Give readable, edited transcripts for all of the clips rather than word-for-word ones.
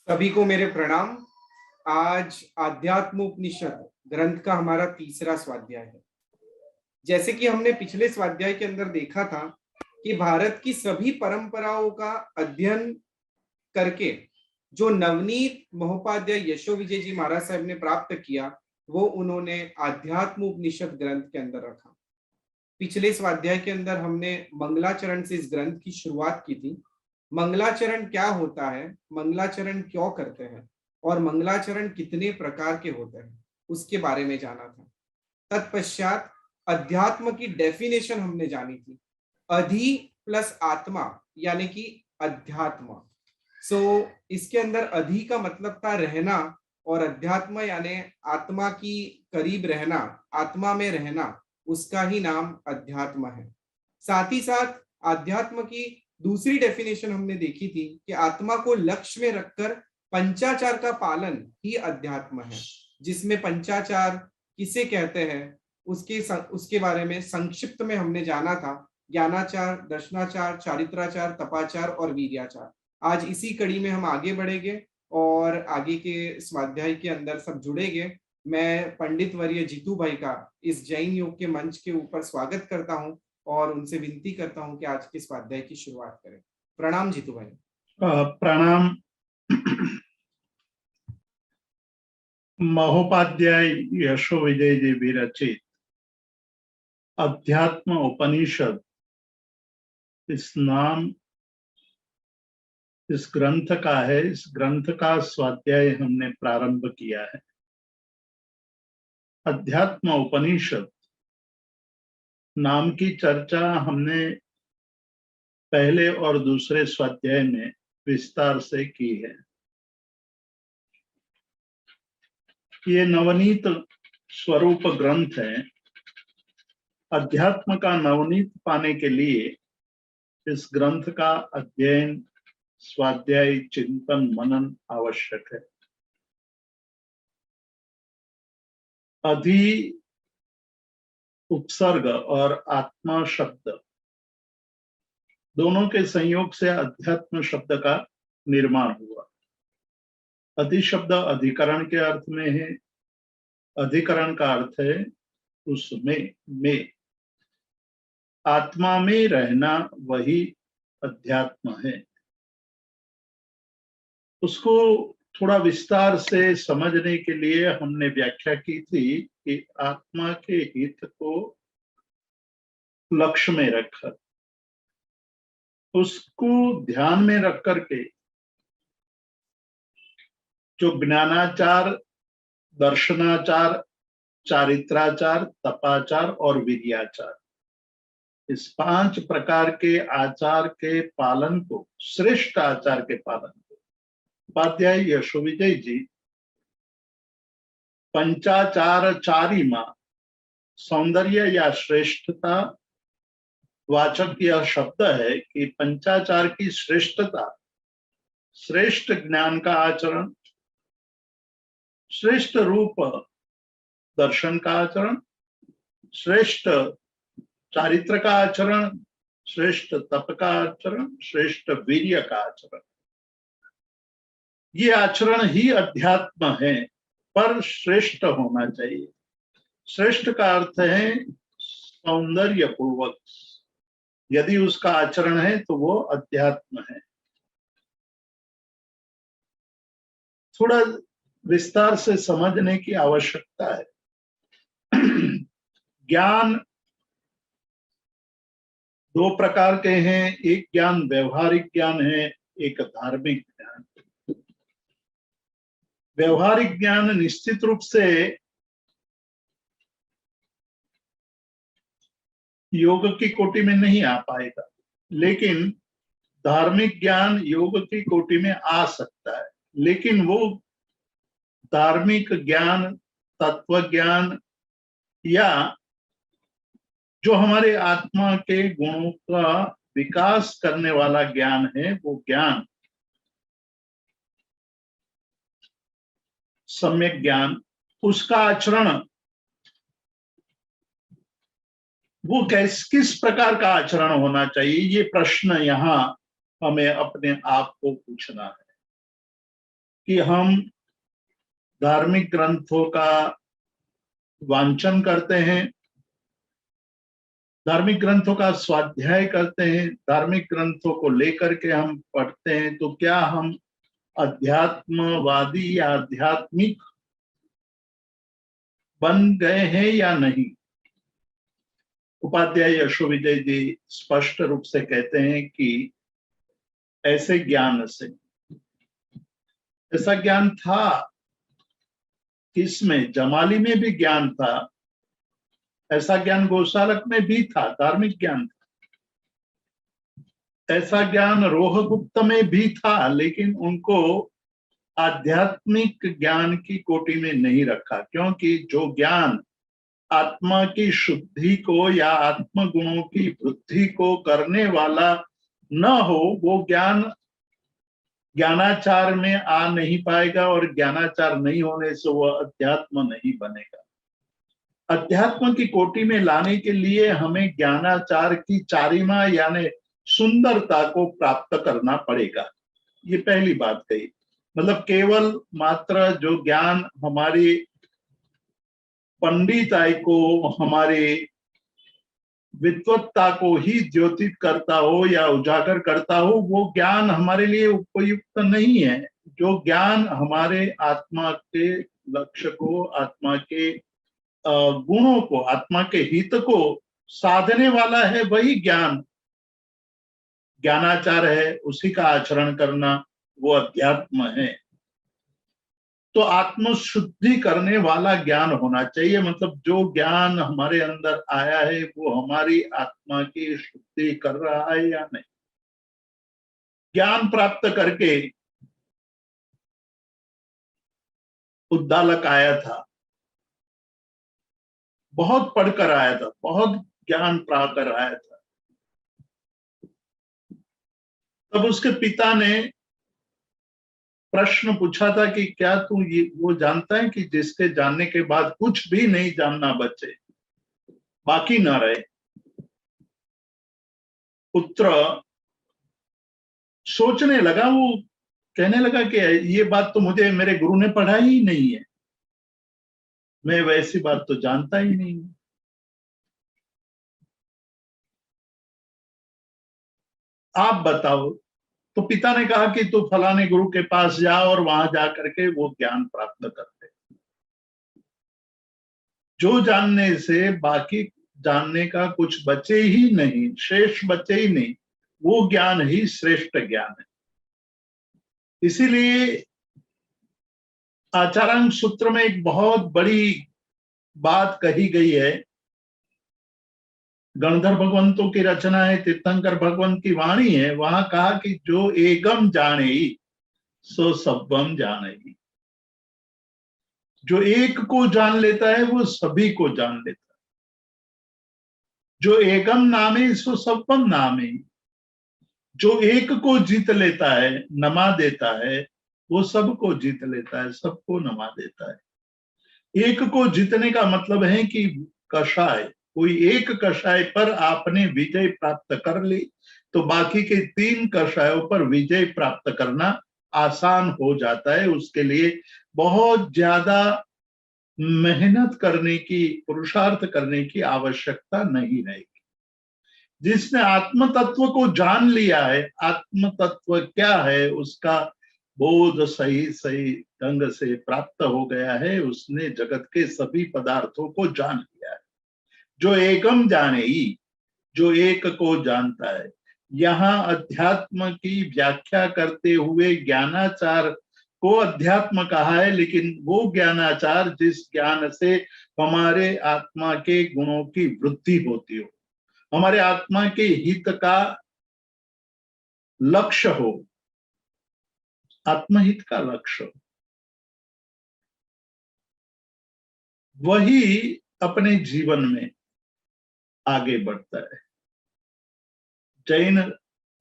सभी को मेरे प्रणाम। आज आध्यात्मोपनिषद ग्रंथ का हमारा तीसरा स्वाध्याय है। जैसे कि हमने पिछले स्वाध्याय के अंदर देखा था कि भारत की सभी परंपराओं का अध्ययन करके जो नवनीत महोपाध्याय यशो विजय जी महाराज साहब ने प्राप्त किया, वो उन्होंने आध्यात्मोपनिषद ग्रंथ के अंदर रखा। पिछले स्वाध्याय के अंदर हमने मंगलाचरण से इस ग्रंथ की शुरुआत की थी। मंगलाचरण क्या होता है, मंगलाचरण क्यों करते हैं और मंगलाचरण कितने प्रकार के होते हैं, उसके बारे में जाना था। तत्पश्चात अध्यात्म की डेफिनेशन हमने जानी थी। अधि प्लस आत्मा यानी कि अध्यात्म। इसके अंदर अधि का मतलब था रहना और अध्यात्म यानी आत्मा की करीब रहना, आत्मा में रहना, उसका ही नाम अध्यात्म है। साथ ही साथ अध्यात्म की दूसरी डेफिनेशन हमने देखी थी कि आत्मा को लक्ष्य में रखकर पंचाचार का पालन ही अध्यात्म है। जिसमें पंचाचार किसे कहते हैं उसके बारे में संक्षिप्त में हमने जाना था। ज्ञानाचार, दर्शनाचार, चारित्राचार, तपाचार और वीर्याचार। आज इसी कड़ी में हम आगे बढ़ेंगे और आगे के स्वाध्याय के अंदर सब जुड़ेंगे। मैं पंडित वर्य जीतू भाई का इस जैन योग के मंच के ऊपर स्वागत करता हूं और उनसे विनती करता हूं कि आज के स्वाध्याय की शुरुआत करें। प्रणाम जीतू भाई। प्रणाम। महोपाध्याय यशो विजय जी विरचित अध्यात्म उपनिषद इस नाम इस ग्रंथ का है। इस ग्रंथ का स्वाध्याय हमने प्रारंभ किया है। अध्यात्म उपनिषद नाम की चर्चा हमने पहले और दूसरे स्वाध्याय में विस्तार से की है। ये नवनीत स्वरूप ग्रंथ है। अध्यात्म का नवनीत पाने के लिए इस ग्रंथ का अध्ययन, स्वाध्याय, चिंतन, मनन आवश्यक है। अधि उपसर्ग और आत्मा शब्द दोनों के संयोग से अध्यात्म शब्द का निर्माण हुआ। अधि शब्द अधिकरण के अर्थ में है। अधिकरण का अर्थ है उसमें, में। आत्मा में रहना वही अध्यात्म है। उसको थोड़ा विस्तार से समझने के लिए हमने व्याख्या की थी कि आत्मा के हित को लक्ष्य में रखकर, उसको ध्यान में रख करके जो ज्ञानाचार, दर्शनाचार, चारित्राचार, तपाचार और विद्याचार, इस 5 प्रकार के आचार के पालन को, श्रेष्ठ आचार के पालन को उपाध्याय यशो विजय जी पंचाचारचारिमा, सौंदर्य या श्रेष्ठता वाचक यह शब्द है कि पंचाचार की श्रेष्ठता, श्रेष्ठ ज्ञान का आचरण, श्रेष्ठ रूप दर्शन का आचरण, श्रेष्ठ चारित्र का आचरण, श्रेष्ठ तप का आचरण, श्रेष्ठ वीर्य का आचरण, ये आचरण ही अध्यात्म है। पर श्रेष्ठ होना चाहिए। श्रेष्ठ का अर्थ है सौंदर्य पूर्वक। यदि उसका आचरण है तो वो अध्यात्म है। थोड़ा विस्तार से समझने की आवश्यकता है। ज्ञान 2 प्रकार के हैं। एक ज्ञान व्यवहारिक ज्ञान है, एक धार्मिक ज्ञान। व्यवहारिक ज्ञान निश्चित रूप से योग की कोटि में नहीं आ पाएगा, लेकिन धार्मिक ज्ञान योग की कोटि में आ सकता है। लेकिन वो धार्मिक ज्ञान, तत्व ज्ञान या जो हमारे आत्मा के गुणों का विकास करने वाला ज्ञान है, वो ज्ञान, सम्यक ज्ञान, उसका आचरण वो किस प्रकार का आचरण होना चाहिए, ये प्रश्न यहाँ हमें अपने आप को पूछना है। कि हम धार्मिक ग्रंथों का वांचन करते हैं, धार्मिक ग्रंथों का स्वाध्याय करते हैं, धार्मिक ग्रंथों को लेकर के हम पढ़ते हैं, तो क्या हम अध्यात्मवादी या आध्यात्मिक बन गए हैं या नहीं। उपाध्याय यशो विजय जी स्पष्ट रूप से कहते हैं कि ऐसे ज्ञान से, ऐसा ज्ञान था किसमें, जमाली में भी ज्ञान था, ऐसा ज्ञान गोशालक में भी था, धार्मिक ज्ञान था, ऐसा ज्ञान रोहगुप्त में भी था, लेकिन उनको आध्यात्मिक ज्ञान की कोटि में नहीं रखा, क्योंकि जो ज्ञान आत्मा की शुद्धि को या आत्म गुणों की वृद्धि को करने वाला न हो, वो ज्ञान ज्ञानाचार में आ नहीं पाएगा, और ज्ञानाचार नहीं होने से वह अध्यात्म नहीं बनेगा। अध्यात्म की कोटि में लाने के लिए हमें ज्ञानाचार की चारिमा यानी सुंदरता को प्राप्त करना पड़ेगा। ये पहली बात कही। मतलब केवल मात्र जो ज्ञान हमारी पंडिताई को, हमारे विद्वत्ता को ही द्योतित करता हो या उजागर करता हो, वो ज्ञान हमारे लिए उपयुक्त नहीं है। जो ज्ञान हमारे आत्मा के लक्ष्य को, आत्मा के गुणों को, आत्मा के हित को साधने वाला है, वही ज्ञान ज्ञानाचार है, उसी का आचरण करना वो अध्यात्म है। तो आत्म शुद्धि करने वाला ज्ञान होना चाहिए। मतलब जो ज्ञान हमारे अंदर आया है वो हमारी आत्मा की शुद्धि कर रहा है या नहीं। ज्ञान प्राप्त करके उद्दालक आया था, बहुत पढ़कर आया था, बहुत ज्ञान प्राप्त कर आया था। तब उसके पिता ने प्रश्न पूछा था कि क्या तू ये वो जानता है कि जिसके जानने के बाद कुछ भी नहीं जानना बचे, बाकी ना रहे। पुत्र सोचने लगा, वो कहने लगा कि ये बात तो मुझे मेरे गुरु ने पढ़ाई ही नहीं है, मैं वैसी बात तो जानता ही नहीं। आप बताओ। तो पिता ने कहा कि तू फलाने गुरु के पास जा और वहां जा करके वो ज्ञान प्राप्त करते। जो जानने से बाकी जानने का कुछ बचे ही नहीं, शेष बचे ही नहीं, वो ज्ञान ही श्रेष्ठ ज्ञान है। इसीलिए आचारांग सूत्र में एक बहुत बड़ी बात कही गई है। गणधर भगवंतों की रचना है, तीर्थंकर भगवंत की वाणी है। वहां कहा कि जो एकम जाने सो सब्बम जाने। जो एक को जान लेता है वो सभी को जान लेता है। जो एकम नामे सो सब्बम नामे। जो एक को जीत लेता है, नमा देता है, वो सबको जीत लेता है, सबको नमा देता है। एक को जीतने का मतलब है कि कषाय, कोई एक कषाय पर आपने विजय प्राप्त कर ली तो बाकी के 3 कषायों पर विजय प्राप्त करना आसान हो जाता है। उसके लिए बहुत ज्यादा मेहनत करने की, पुरुषार्थ करने की आवश्यकता नहीं रहेगी। जिसने आत्म तत्व को जान लिया है, आत्म तत्व क्या है उसका बोध सही सही ढंग से प्राप्त हो गया है, उसने जगत के सभी पदार्थों को जान लिया है। जो एकम जाने ही, जो एक को जानता है। यहाँ अध्यात्म की व्याख्या करते हुए ज्ञानाचार को अध्यात्म कहा है, लेकिन वो ज्ञानाचार जिस ज्ञान से हमारे आत्मा के गुणों की वृद्धि होती हो, हमारे आत्मा के हित का लक्ष्य हो, आत्महित का लक्ष्य हो, वही अपने जीवन में आगे बढ़ता है। जैन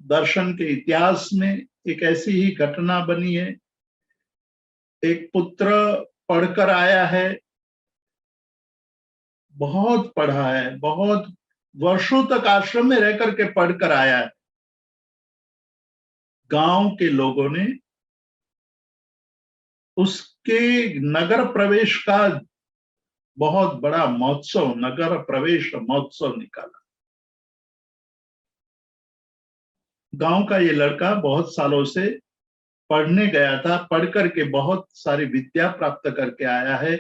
दर्शन के इतिहास में एक ऐसी ही घटना बनी है। एक पुत्र पढ़कर आया है, बहुत पढ़ा है, बहुत वर्षों तक आश्रम में रह करके पढ़कर आया है। गांव के लोगों ने उसके नगर प्रवेश का बहुत बड़ा महोत्सव, नगर प्रवेश महोत्सव निकाला। गांव का ये लड़का बहुत सालों से पढ़ने गया था, पढ़ करके बहुत सारी विद्या प्राप्त करके आया है।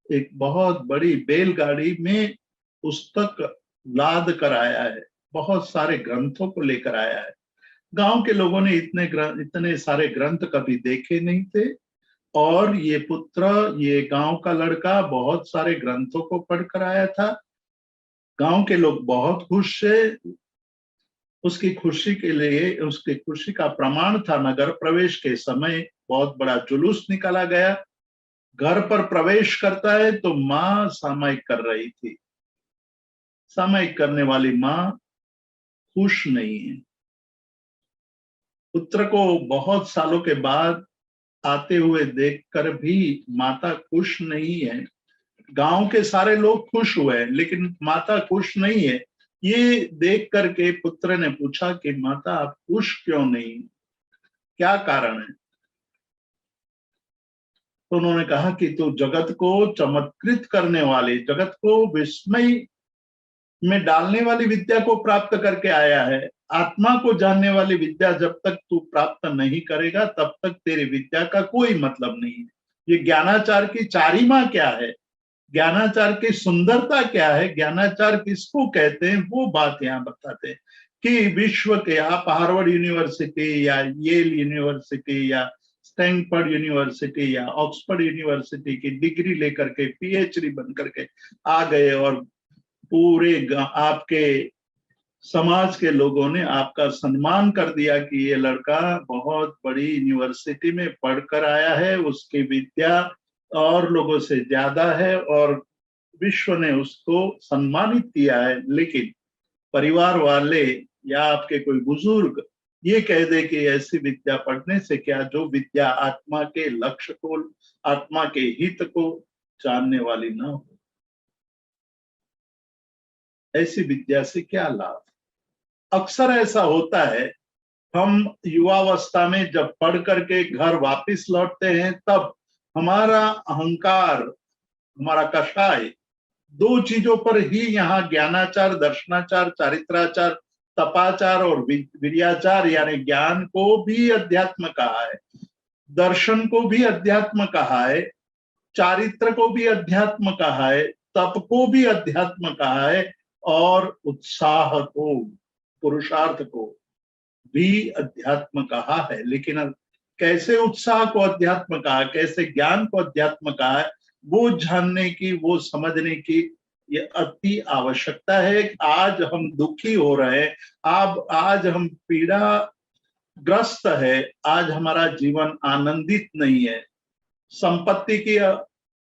एक बहुत बड़ी बैलगाड़ी में पुस्तक लाद कर आया है, बहुत सारे ग्रंथों को लेकर आया है। गांव के लोगों ने इतने सारे ग्रंथ कभी देखे नहीं थे, और ये पुत्र, ये गांव का लड़का बहुत सारे ग्रंथों को पढ़कर आया था। गांव के लोग बहुत खुश थे। उसकी खुशी के लिए, उसकी खुशी का प्रमाण था, नगर प्रवेश के समय बहुत बड़ा जुलूस निकाला गया। घर पर प्रवेश करता है तो माँ सामायिक कर रही थी। सामायिक करने वाली माँ खुश नहीं है। पुत्र को बहुत सालों के बाद आते हुए देखकर भी माता खुश नहीं है। गांव के सारे लोग खुश हुए, लेकिन माता खुश नहीं है। ये देख करके पुत्र ने पूछा कि माता, आप खुश क्यों नहीं, क्या कारण है? तो उन्होंने कहा कि तू जगत को चमत्कृत करने वाली, जगत को विस्मय में डालने वाली विद्या को प्राप्त करके आया है। आत्मा को जानने वाली विद्या जब तक तू प्राप्त नहीं करेगा, तब तक तेरी विद्या का कोई मतलब नहीं है। ये ज्ञानाचार की चारिमा क्या है, ज्ञानाचार की सुंदरता क्या है, ज्ञानाचार किसको कहते हैं, वो बात यहाँ बताते हैं कि विश्व के, आप हार्वर्ड यूनिवर्सिटी या येल यूनिवर्सिटी या स्टैनफोर्ड यूनिवर्सिटी या ऑक्सफोर्ड यूनिवर्सिटी की डिग्री लेकर के पीएचडी बन करके आ गए, और पूरे आपके समाज के लोगों ने आपका सम्मान कर दिया कि ये लड़का बहुत बड़ी यूनिवर्सिटी में पढ़कर आया है, उसकी विद्या और लोगों से ज्यादा है, और विश्व ने उसको सम्मानित किया है। लेकिन परिवार वाले या आपके कोई बुजुर्ग ये कह दे कि ऐसी विद्या पढ़ने से क्या, जो विद्या आत्मा के लक्ष्य को, आत्मा के हित को जानने वाली ना हो, ऐसी विद्या से क्या लाभ? अक्सर ऐसा होता है, हम युवावस्था में जब पढ़ करके घर वापस लौटते हैं, तब हमारा अहंकार, हमारा कषाय दो चीजों पर ही यहाँ ज्ञानाचार, दर्शनाचार, चारित्राचार, तपाचार और विर्याचार, यानी ज्ञान को भी अध्यात्म कहा है, दर्शन को भी अध्यात्म कहा है, चारित्र को भी अध्यात्म कहा है, तप को भी अध्यात्म कहा है, और उत्साह को, पुरुषार्थ को भी अध्यात्म कहा है। लेकिन कैसे उत्साह को अध्यात्म कहा, कैसे ज्ञान को अध्यात्म कहा है, वो जानने की, वो समझने की ये अति आवश्यकता है। आज हम दुखी हो रहे हैं, आज हम पीड़ा ग्रस्त है, आज हमारा जीवन आनंदित नहीं है। संपत्ति की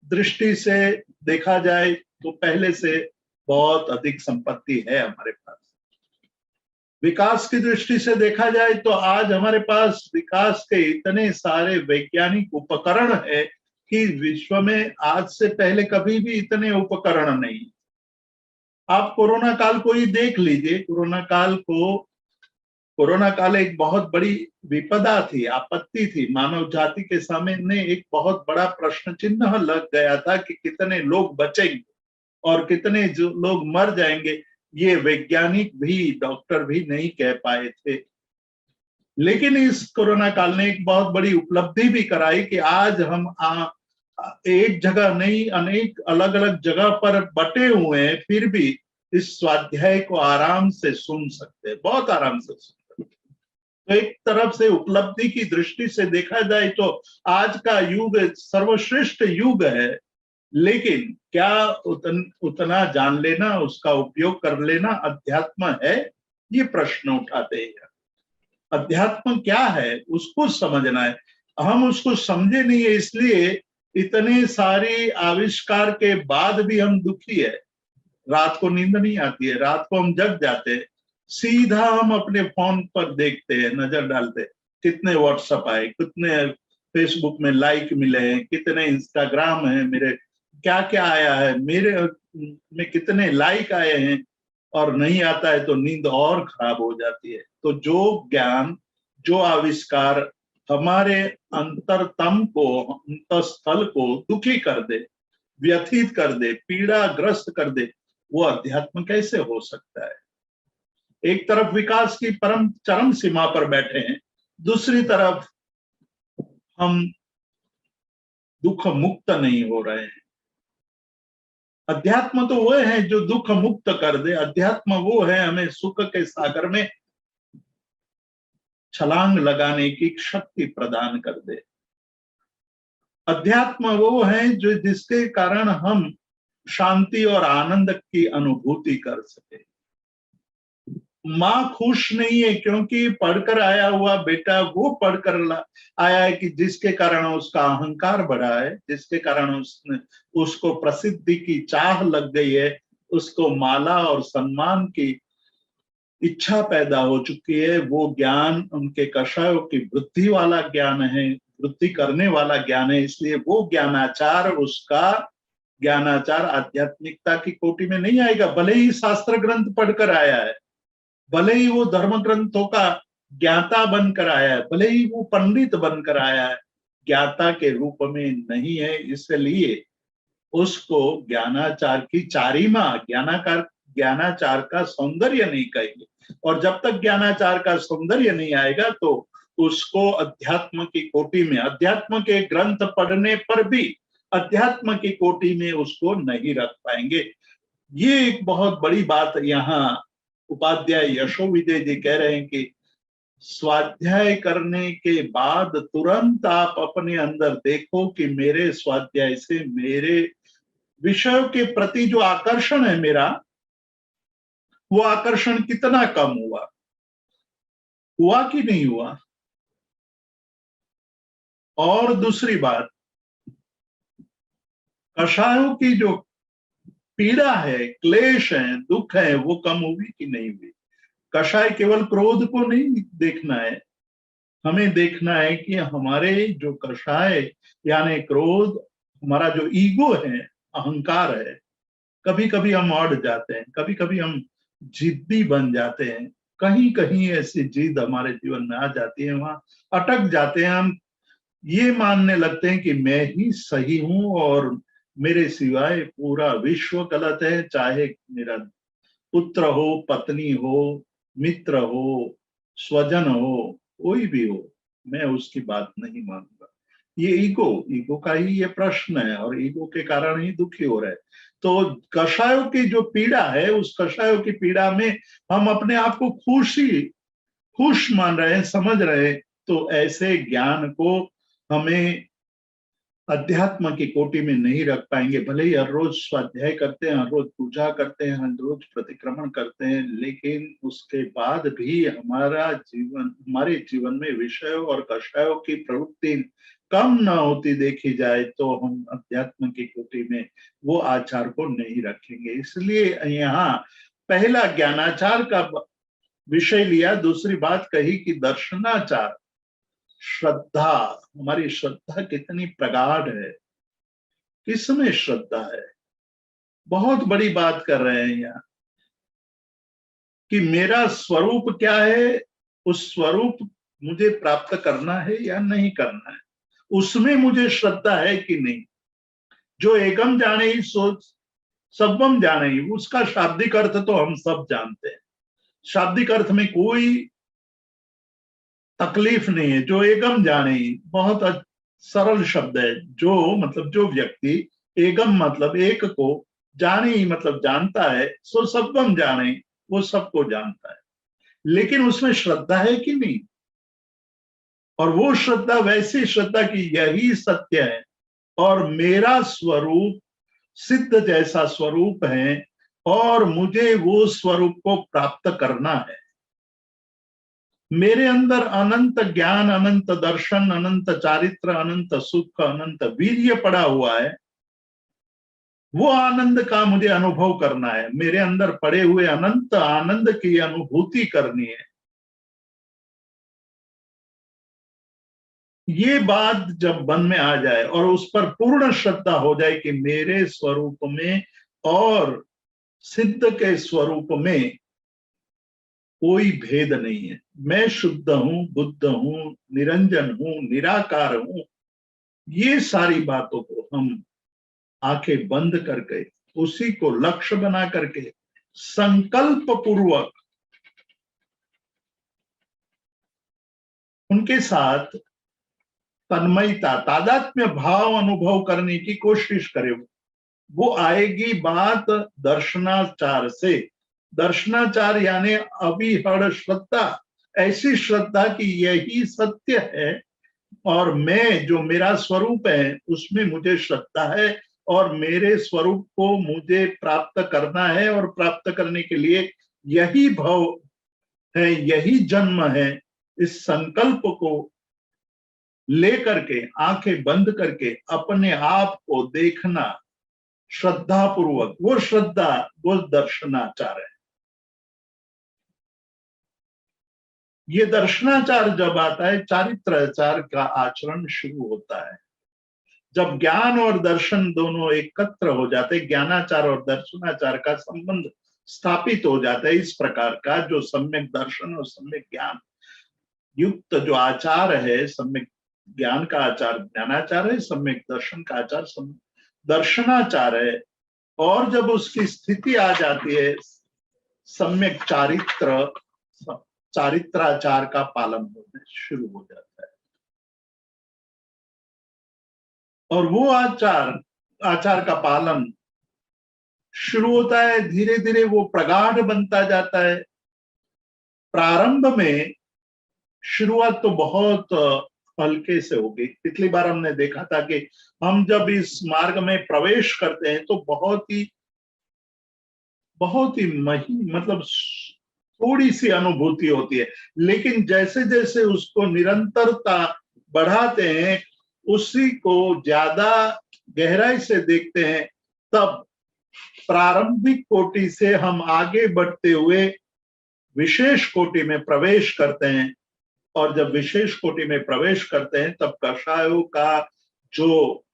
दृष्टि से देखा जाए तो पहले से बहुत अधिक संपत्ति है हमारे पास। विकास की दृष्टि से देखा जाए तो आज हमारे पास विकास के इतने सारे वैज्ञानिक उपकरण है कि विश्व में आज से पहले कभी भी इतने उपकरण नहीं। आप कोरोना काल को ही देख लीजिए। कोरोना काल एक बहुत बड़ी विपदा थी, आपत्ति थी। मानव जाति के सामने एक बहुत बड़ा प्रश्न चिन्ह लग गया था कि कितने लोग बचेंगे और कितने जो लोग मर जाएंगे, ये वैज्ञानिक भी, डॉक्टर भी नहीं कह पाए थे। लेकिन इस कोरोना काल ने एक बहुत बड़ी उपलब्धि भी कराई कि आज हम एक जगह नहीं, अनेक अलग अलग जगह पर बटे हुए हैं, फिर भी इस स्वाध्याय को आराम से सुन सकते हैं, बहुत आराम से सुन सकते हैं। तो एक तरफ से उपलब्धि की दृष्टि से देखा जाए तो आज का युग सर्वश्रेष्ठ युग है। लेकिन क्या उतना जान लेना, उसका उपयोग कर लेना अध्यात्म है? ये प्रश्न उठाते हैं। अध्यात्म क्या है, उसको समझना है। हम उसको समझे नहीं है, इसलिए इतने सारे आविष्कार के बाद भी हम दुखी है। रात को नींद नहीं आती है, रात को हम जग जाते हैं, सीधा हम अपने फोन पर देखते हैं, नजर डालते हैं, कितने व्हाट्सएप आए, कितने फेसबुक में लाइक मिले हैं, कितने इंस्टाग्राम है, मेरे क्या क्या आया है, मेरे में कितने लाइक आए हैं, और नहीं आता है तो नींद और खराब हो जाती है। तो जो ज्ञान, जो आविष्कार हमारे अंतरतम को, अंतस्थल को दुखी कर दे, व्यथित कर दे, पीड़ाग्रस्त कर दे, वो अध्यात्म कैसे हो सकता है? एक तरफ विकास की परम चरम सीमा पर बैठे हैं, दूसरी तरफ हम दुख मुक्त नहीं हो रहे हैं। अध्यात्म तो वो है जो दुख मुक्त कर दे, अध्यात्म वो है हमें सुख के सागर में छलांग लगाने की शक्ति प्रदान कर दे। अध्यात्म वो है जो जिसके कारण हम शांति और आनंद की अनुभूति कर सके। माँ खुश नहीं है क्योंकि पढ़कर आया हुआ बेटा वो पढ़कर आया है कि जिसके कारण उसका अहंकार बढ़ा है, जिसके कारण उसको प्रसिद्धि की चाह लग गई है, उसको माला और सम्मान की इच्छा पैदा हो चुकी है। वो ज्ञान उनके कषायों की वृद्धि वाला ज्ञान है, वृद्धि करने वाला ज्ञान है, इसलिए वो ज्ञानाचार, उसका ज्ञानाचार आध्यात्मिकता की कोटि में नहीं आएगा। भले ही शास्त्र ग्रंथ पढ़कर आया है, भले ही वो धर्म ग्रंथों का ज्ञाता बनकर आया है, भले ही वो पंडित बनकर आया है, ज्ञाता के रूप में नहीं है। इसलिए उसको ज्ञानाचार की चारिमा, ज्ञानाचार का सौंदर्य नहीं कहेंगे। और जब तक ज्ञानाचार का सौंदर्य नहीं आएगा तो उसको अध्यात्म की कोटि में, अध्यात्म के ग्रंथ पढ़ने पर भी अध्यात्म की कोटि में उसको नहीं रख पाएंगे। ये एक बहुत बड़ी बात यहाँ उपाध्याय यशोविदय जी कह रहे हैं कि स्वाध्याय करने के बाद तुरंत आप अपने अंदर देखो कि मेरे स्वाध्याय से मेरे विषय के प्रति जो आकर्षण है मेरा, वो आकर्षण कितना कम हुआ कि नहीं हुआ। और दूसरी बात, कषायों की जो पीड़ा है, क्लेश है, दुख है, वो कम हुई कि नहीं हुई। कषाय केवल क्रोध को नहीं देखना है, हमें देखना है कि हमारे जो कषाय यानी क्रोध, हमारा जो ईगो है, अहंकार है, कभी कभी हम अड़ जाते हैं, कभी कभी हम जिद्दी बन जाते हैं, कहीं कहीं ऐसी जिद हमारे जीवन में आ जाती है, वहां अटक जाते हैं। हम ये मानने लगते हैं कि मैं ही सही हूं और मेरे सिवाय पूरा विश्व गलत है, चाहे मेरा पुत्र हो, पत्नी हो, मित्र हो, स्वजन हो, कोई भी हो, मैं उसकी बात नहीं मानूंगा। ये ईगो का ही ये प्रश्न है और ईगो के कारण ही दुखी हो रहे हैं। तो कषायों की जो पीड़ा है, उस कषायों की पीड़ा में हम अपने आप को खुश मान रहे हैं, समझ रहे हैं। तो ऐसे ज्ञान को हमें अध्यात्म की कोटि में नहीं रख पाएंगे। भले ही हर रोज स्वाध्याय करते हैं, हर रोज पूजा करते हैं, हर रोज प्रतिक्रमण करते हैं, लेकिन उसके बाद भी हमारे जीवन में विषयों और कषायों की प्रवृत्ति कम न होती देखी जाए तो हम अध्यात्म की कोटि में वो आचार को नहीं रखेंगे। इसलिए यहाँ पहला ज्ञानाचार का विषय लिया, दूसरी बात कही कि दर्शनाचार, श्रद्धा, हमारी श्रद्धा कितनी प्रगाढ़ है, किसमें श्रद्धा है। बहुत बड़ी बात कर रहे हैं यहाँ कि मेरा स्वरूप क्या है, उस स्वरूप मुझे प्राप्त करना है या नहीं करना है, उसमें मुझे श्रद्धा है कि नहीं। जो एकम जाने ही सोच सबम जाने ही, उसका शाब्दिक अर्थ तो हम सब जानते हैं, शाब्दिक अर्थ में कोई तकलीफ नहीं है। जो एकम जाने ही बहुत सरल शब्द है। जो मतलब जो व्यक्ति एकम मतलब एक को, जाने ही मतलब जानता है, सो सबम जाने, वो सबको जानता है। लेकिन उसमें श्रद्धा है कि नहीं, और वो श्रद्धा वैसी श्रद्धा की यही सत्य है और मेरा स्वरूप सिद्ध जैसा स्वरूप है और मुझे वो स्वरूप को प्राप्त करना है। मेरे अंदर अनंत ज्ञान, अनंत दर्शन, अनंत चारित्र, अनंत सुख, अनंत वीर्य पड़ा हुआ है। वो आनंद का मुझे अनुभव करना है, मेरे अंदर पड़े हुए अनंत आनंद की अनुभूति करनी है। ये बात जब मन में आ जाए और उस पर पूर्ण श्रद्धा हो जाए कि मेरे स्वरूप में और सिद्ध के स्वरूप में कोई भेद नहीं है। मैं शुद्ध हूं, बुद्ध हूं, निरंजन हूं, निराकार हूं। ये सारी बातों को हम आंखें बंद करके उसी को लक्ष्य बना करके संकल्प पूर्वक उनके साथ तन्मयता, तादात्म्य भाव अनुभव करने की कोशिश करें। वो आएगी बात दर्शनाचार से। दर्शनाचार यानी अविहड़ श्रद्धा, ऐसी श्रद्धा कि यही सत्य है और मैं, जो मेरा स्वरूप है, उसमें मुझे श्रद्धा है और मेरे स्वरूप को मुझे प्राप्त करना है और प्राप्त करने के लिए यही भव है, यही जन्म है। इस संकल्प को लेकर के आंखें बंद करके अपने आप को देखना श्रद्धा पूर्वक, वो श्रद्धा, वो दर्शनाचार है। ये दर्शनाचार जब आता है, चारित्राचार का आचरण शुरू होता है। जब ज्ञान और दर्शन दोनों एकत्र हो जाते, ज्ञानाचार और दर्शनाचार का संबंध स्थापित हो जाता है, इस प्रकार का जो सम्यक दर्शन और सम्यक ज्ञान युक्त जो आचार है, सम्यक ज्ञान का आचार ज्ञानाचार है, सम्यक दर्शन का आचार दर्शनाचार है। और जब उसकी स्थिति आ जाती है, सम्यक चारित्राचार का पालन होने शुरू हो जाता है। और वो आचार का पालन शुरू होता है, धीरे धीरे वो प्रगाढ़ बनता जाता है। प्रारंभ में शुरुआत तो बहुत हल्के से होगी। पिछली बार हमने देखा था कि हम जब इस मार्ग में प्रवेश करते हैं तो बहुत ही मतलब थोड़ी सी अनुभूति होती है, लेकिन जैसे जैसे उसको निरंतरता बढ़ाते हैं, उसी को ज्यादा गहराई से देखते हैं, तब प्रारंभिक कोटि से हम आगे बढ़ते हुए विशेष कोटि में प्रवेश करते हैं। और जब विशेष कोटि में प्रवेश करते हैं, तब कषायों का जो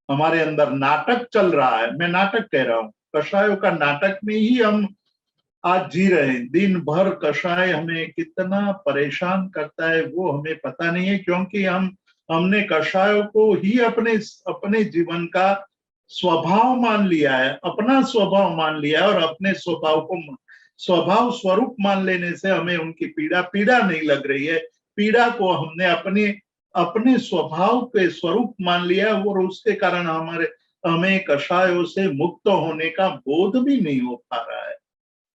हमारे अंदर नाटक चल रहा है, मैं नाटक कह रहा हूं, कषायों का नाटक में ही हम आज जी रहे हैं। दिन भर कषाय हमें कितना परेशान करता है वो हमें पता नहीं है, क्योंकि हमने कषायों को ही अपने जीवन का स्वभाव मान लिया है, अपना स्वभाव मान लिया है। और अपने स्वभाव को स्वभाव स्वरूप मान लेने से हमें उनकी पीड़ा नहीं लग रही है। पीड़ा को हमने अपने स्वभाव के स्वरूप मान लिया और उसके कारण हमें कषायों से मुक्त होने का बोध भी नहीं हो पा रहा है।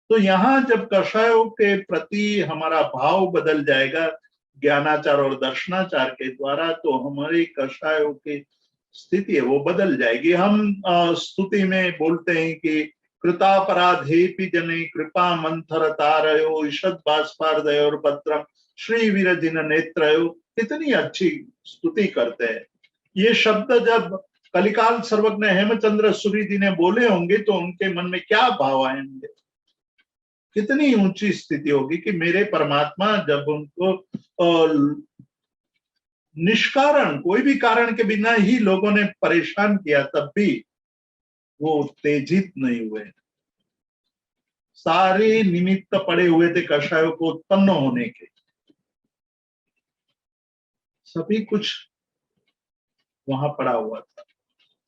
तो यहाँ जब कषायों के प्रति हमारा भाव बदल जाएगा ज्ञानाचार और दर्शनाचार के द्वारा, तो हमारी कषायों की स्थिति है वो बदल जाएगी। हम स्तुति में बोलते हैं कि कृतापराधेपि जने कृपा मंथर तारयो ईषद बाष्पार्दयोर भद्रम श्री विरजिन नेत्रयो। कितनी अच्छी स्तुति करते हैं। ये शब्द जब कलिकाल सर्वज्ञ हेमचंद्र सूरी जी ने बोले होंगे तो उनके मन में क्या भाव आएंगे, कितनी ऊंची स्थिति होगी कि मेरे परमात्मा जब उनको निष्कारण, कोई भी कारण के बिना ही लोगों ने परेशान किया, तब भी वो उत्तेजित नहीं हुए। सारे निमित्त पड़े हुए थे कषायों को उत्पन्न होने के, सभी कुछ वहां पड़ा हुआ था।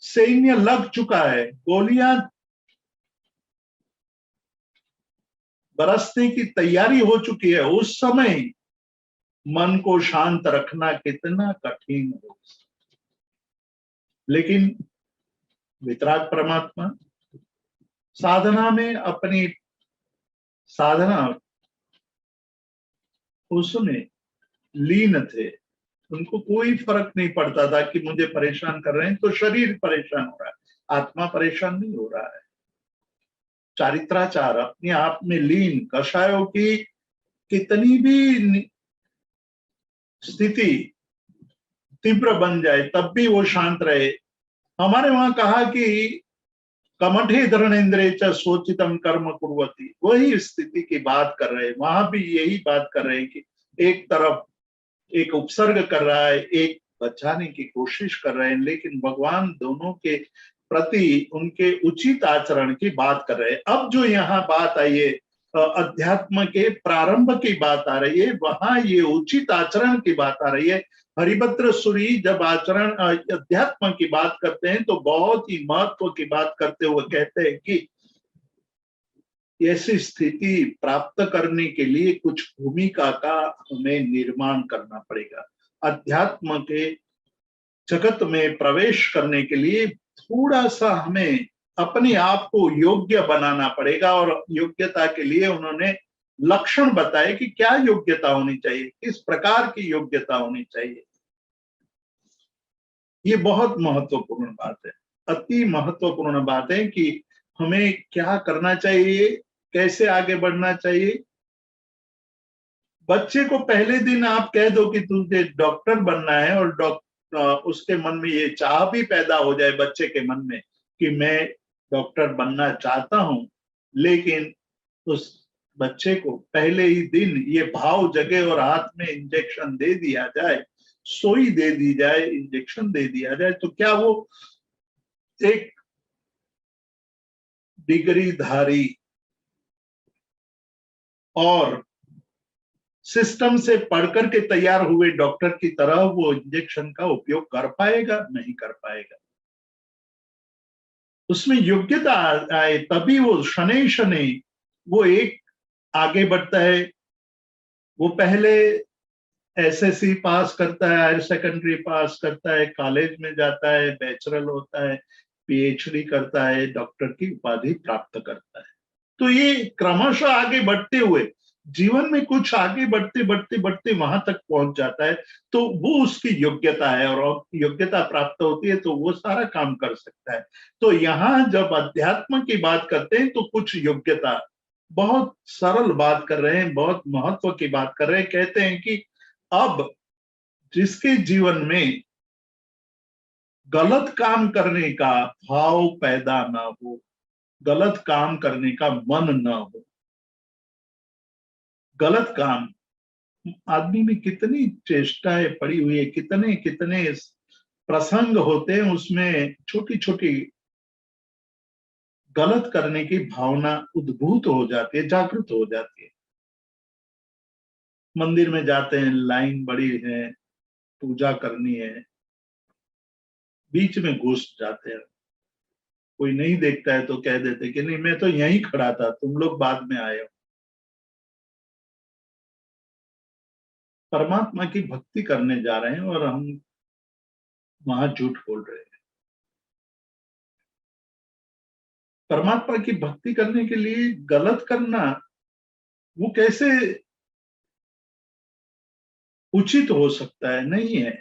सैन्य लग चुका है, गोलियां बरसने की तैयारी हो चुकी है। उस समय मन को शांत रखना कितना कठिन हो, लेकिन वितराग परमात्मा साधना में अपनी साधना उसमें लीन थे। उनको कोई फर्क नहीं पड़ता था कि मुझे परेशान कर रहे हैं तो शरीर परेशान हो रहा है, आत्मा परेशान नहीं हो रहा है। चारित्राचार अपने आप में लीन, कषायों की कितनी भी स्थिति तीव्र बन जाए तब भी वो शांत रहे। हमारे वहां कहा कि कमठे धरणेन्द्रे च सोचितम कर्म कुर्वती, वही स्थिति की बात कर रहे हैं। वहां भी यही बात कर रहे हैं कि एक तरफ एक उपसर्ग कर रहा है, एक बचाने की कोशिश कर रहे हैं, लेकिन भगवान दोनों के प्रति उनके उचित आचरण की बात कर रहे हैं। अब जो यहाँ बात आई है अध्यात्म के प्रारंभ की बात आ रही है, वहां ये उचित आचरण की बात आ रही है। हरिभद्र सूरी जब आचरण अध्यात्म की बात करते हैं तो बहुत ही महत्व की बात करते हुए कहते हैं कि ऐसी स्थिति प्राप्त करने के लिए कुछ भूमिका का हमें निर्माण करना पड़ेगा। अध्यात्म के जगत में प्रवेश करने के लिए थोड़ा सा हमें अपने आप को योग्य बनाना पड़ेगा, और योग्यता के लिए उन्होंने लक्षण बताए कि क्या योग्यता होनी चाहिए, किस प्रकार की योग्यता होनी चाहिए। ये बहुत महत्वपूर्ण बात है, अति महत्वपूर्ण बात है कि हमें क्या करना चाहिए, कैसे आगे बढ़ना चाहिए। बच्चे को पहले दिन आप कह दो कि तुझे डॉक्टर बनना है, और उसके मन में ये चाह भी पैदा हो जाए बच्चे के मन में कि मैं डॉक्टर बनना चाहता हूं, लेकिन उस बच्चे को पहले ही दिन ये भाव जगे और हाथ में इंजेक्शन दे दिया जाए, सुई दे दी जाए, इंजेक्शन दे दिया जाए, तो क्या वो एक डिग्रीधारी और सिस्टम से पढ़कर के तैयार हुए डॉक्टर की तरह वो इंजेक्शन का उपयोग कर पाएगा? नहीं कर पाएगा। उसमें योग्यता आए तभी वो शनै शनै वो एक आगे बढ़ता है। वो पहले एसएससी पास करता है, हायर सेकेंडरी पास करता है, कॉलेज में जाता है, बैचलर होता है, पीएचडी करता है, डॉक्टर की उपाधि प्राप्त करता है। तो ये क्रमशः आगे बढ़ते हुए जीवन में कुछ आगे बढ़ते बढ़ते बढ़ते वहां तक पहुंच जाता है, तो वो उसकी योग्यता है, और योग्यता प्राप्त होती है तो वो सारा काम कर सकता है। तो यहाँ जब अध्यात्म की बात करते हैं तो कुछ योग्यता, बहुत सरल बात कर रहे हैं, बहुत महत्व की बात कर रहे हैं। कहते हैं कि अब जिसके जीवन में गलत काम करने का भाव पैदा ना हो, गलत काम करने का मन ना हो, गलत काम, आदमी में कितनी चेष्टाएं पड़ी हुई है, कितने कितने प्रसंग होते हैं, उसमें छोटी छोटी गलत करने की भावना उद्भूत हो जाती है, जागृत हो जाती है। मंदिर में जाते हैं, लाइन बड़ी है, पूजा करनी है, बीच में घुस जाते हैं, कोई नहीं देखता है तो कह देते कि नहीं मैं तो यहीं खड़ा था, तुम लोग बाद में आए हो। परमात्मा की भक्ति करने जा रहे हैं और हम वहां झूठ बोल रहे हैं। परमात्मा की भक्ति करने के लिए गलत करना वो कैसे उचित हो सकता है? नहीं है।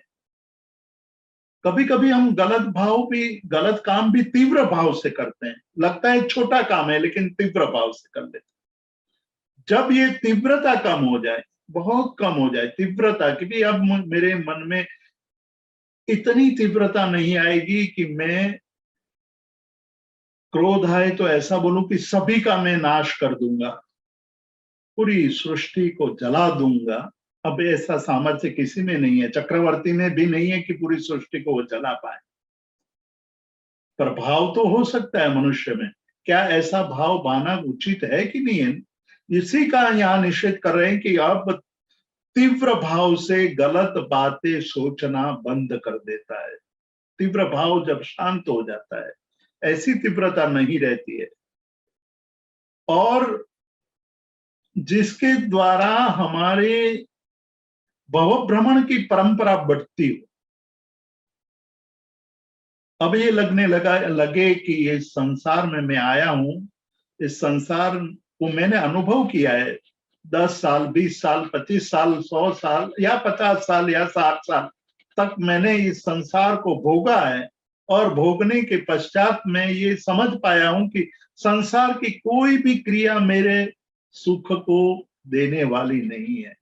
कभी कभी हम गलत भाव भी, गलत काम भी तीव्र भाव से करते हैं, लगता है छोटा काम है लेकिन तीव्र भाव से कर लेते हैं। जब ये तीव्रता कम हो जाए, बहुत कम हो जाए तीव्रता कि भी अब मेरे मन में इतनी तीव्रता नहीं आएगी कि मैं क्रोध आए तो ऐसा बोलूं कि सभी का मैं नाश कर दूंगा, पूरी सृष्टि को जला दूंगा। अब ऐसा सामर्थ्य किसी में नहीं है, चक्रवर्ती में भी नहीं है कि पूरी सृष्टि को वो जला पाए। पर भाव तो हो सकता है मनुष्य में। क्या ऐसा भाव बाना उचित है कि नहीं है? इसी का यहाँ निषेध कर रहे हैं कि अब तीव्र भाव से गलत बातें सोचना बंद कर देता है। तीव्र भाव जब शांत हो जाता है, ऐसी तीव्रता नहीं रहती है, और जिसके द्वारा हमारे भवभ्रमण की परंपरा बढ़ती हो। अब ये लगने लगे कि इस संसार में मैं आया हूं, इस संसार को मैंने अनुभव किया है, 10 साल 20 साल 25 साल 100 साल या 50 साल या 60 साल तक मैंने इस संसार को भोगा है, और भोगने के पश्चात मैं ये समझ पाया हूं कि संसार की कोई भी क्रिया मेरे सुख को देने वाली नहीं है।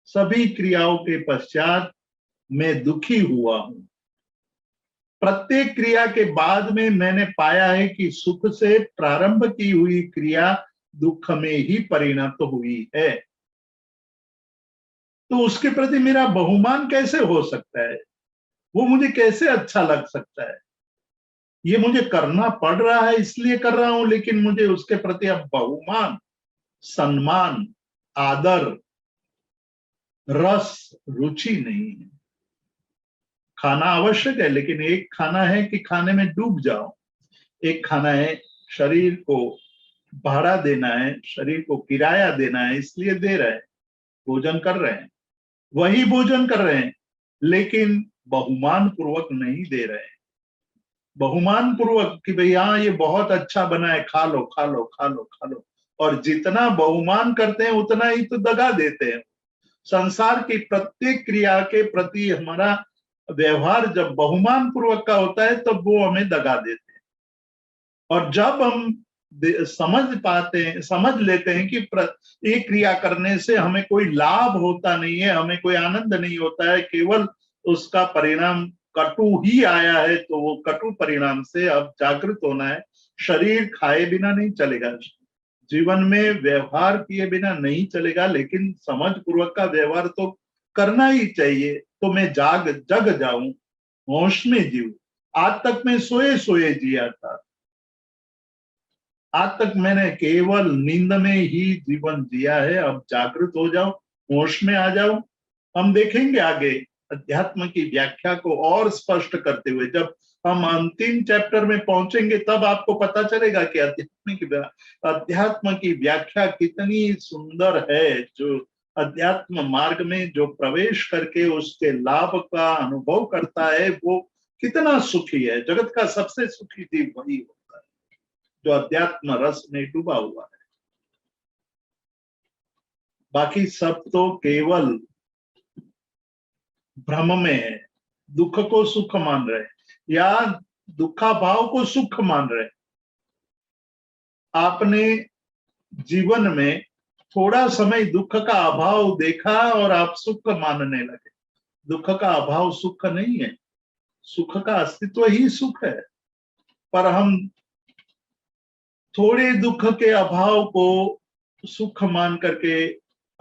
सभी क्रियाओं के पश्चात मैं दुखी हुआ हूं। प्रत्येक क्रिया के बाद में मैंने पाया है कि सुख से प्रारंभ की हुई क्रिया दुख में ही परिणत हुई है। तो उसके प्रति मेरा बहुमान कैसे हो सकता है? वो मुझे कैसे अच्छा लग सकता है? ये मुझे करना पड़ रहा है इसलिए कर रहा हूं, लेकिन मुझे उसके प्रति अब बहुमान सम्मान, आदर, रस, रुचि नहीं है। खाना आवश्यक है, लेकिन एक खाना है कि खाने में डूब जाओ, एक खाना है शरीर को भाड़ा देना है, शरीर को किराया देना है, इसलिए दे रहे हैं, भोजन कर रहे हैं, वही भोजन कर रहे हैं, लेकिन बहुमान पूर्वक नहीं दे रहे हैं। बहुमान पूर्वक कि भाई हाँ ये बहुत अच्छा बना है, खा लो खा लो खा लो खा लो, और जितना बहुमान करते हैं उतना ही तो दगा देते हैं। संसार की प्रत्येक क्रिया के प्रति हमारा व्यवहार जब बहुमान पूर्वक का होता है तब वो हमें दगा देते हैं। और जब हम समझ लेते हैं कि एक क्रिया करने से हमें कोई लाभ होता नहीं है, हमें कोई आनंद नहीं होता है, केवल उसका परिणाम कटु ही आया है, तो वो कटु परिणाम से अब जागृत होना है। शरीर खाए बिना नहीं चलेगा, जीवन में व्यवहार किए बिना नहीं चलेगा, लेकिन समझ पूर्वक का व्यवहार तो करना ही चाहिए। तो मैं जग जाऊं, होश में जीऊं। आज तक मैं सोए सोए जिया था, आज तक मैंने केवल नींद में ही जीवन जिया है, अब जागृत हो जाओ, होश में आ जाओ। हम देखेंगे आगे अध्यात्म की व्याख्या को और स्पष्ट करते हुए, जब हम अंतिम चैप्टर में पहुंचेंगे तब आपको पता चलेगा कि अध्यात्म की व्याख्या कितनी सुंदर है। जो अध्यात्म मार्ग में जो प्रवेश करके उसके लाभ का अनुभव करता है वो कितना सुखी है। जगत का सबसे सुखी जीव वही होता है जो अध्यात्म रस में डूबा हुआ है। बाकी सब तो केवल भ्रम में है, दुख को सुख मान रहे या दुखा भाव को सुख मान रहे। आपने जीवन में थोड़ा समय दुख का अभाव देखा और आप सुख मानने लगे। दुख का अभाव सुख नहीं है, सुख का अस्तित्व ही सुख है। पर हम थोड़े दुख के अभाव को सुख मान करके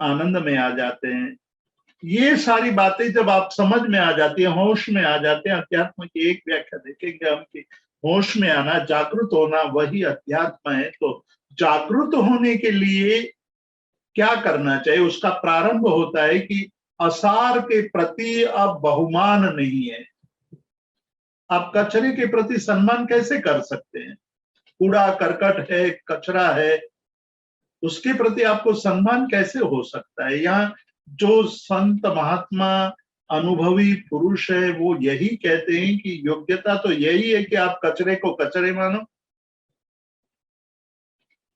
आनंद में आ जाते हैं। ये सारी बातें जब आप समझ में आ जाती है, होश में आ जाते हैं, अध्यात्म की एक व्याख्या देखेंगे हम कि होश में आना, जागृत होना, वही अध्यात्म है। तो जागृत होने के लिए क्या करना चाहिए, उसका प्रारंभ होता है कि असार के प्रति अब बहुमान नहीं है। आप कचरे के प्रति सम्मान कैसे कर सकते हैं? कूड़ा करकट है, कचरा है, उसके प्रति आपको सम्मान कैसे हो सकता है? यहाँ जो संत महात्मा अनुभवी पुरुष है वो यही कहते हैं कि योग्यता तो यही है कि आप कचरे को कचरे मानो।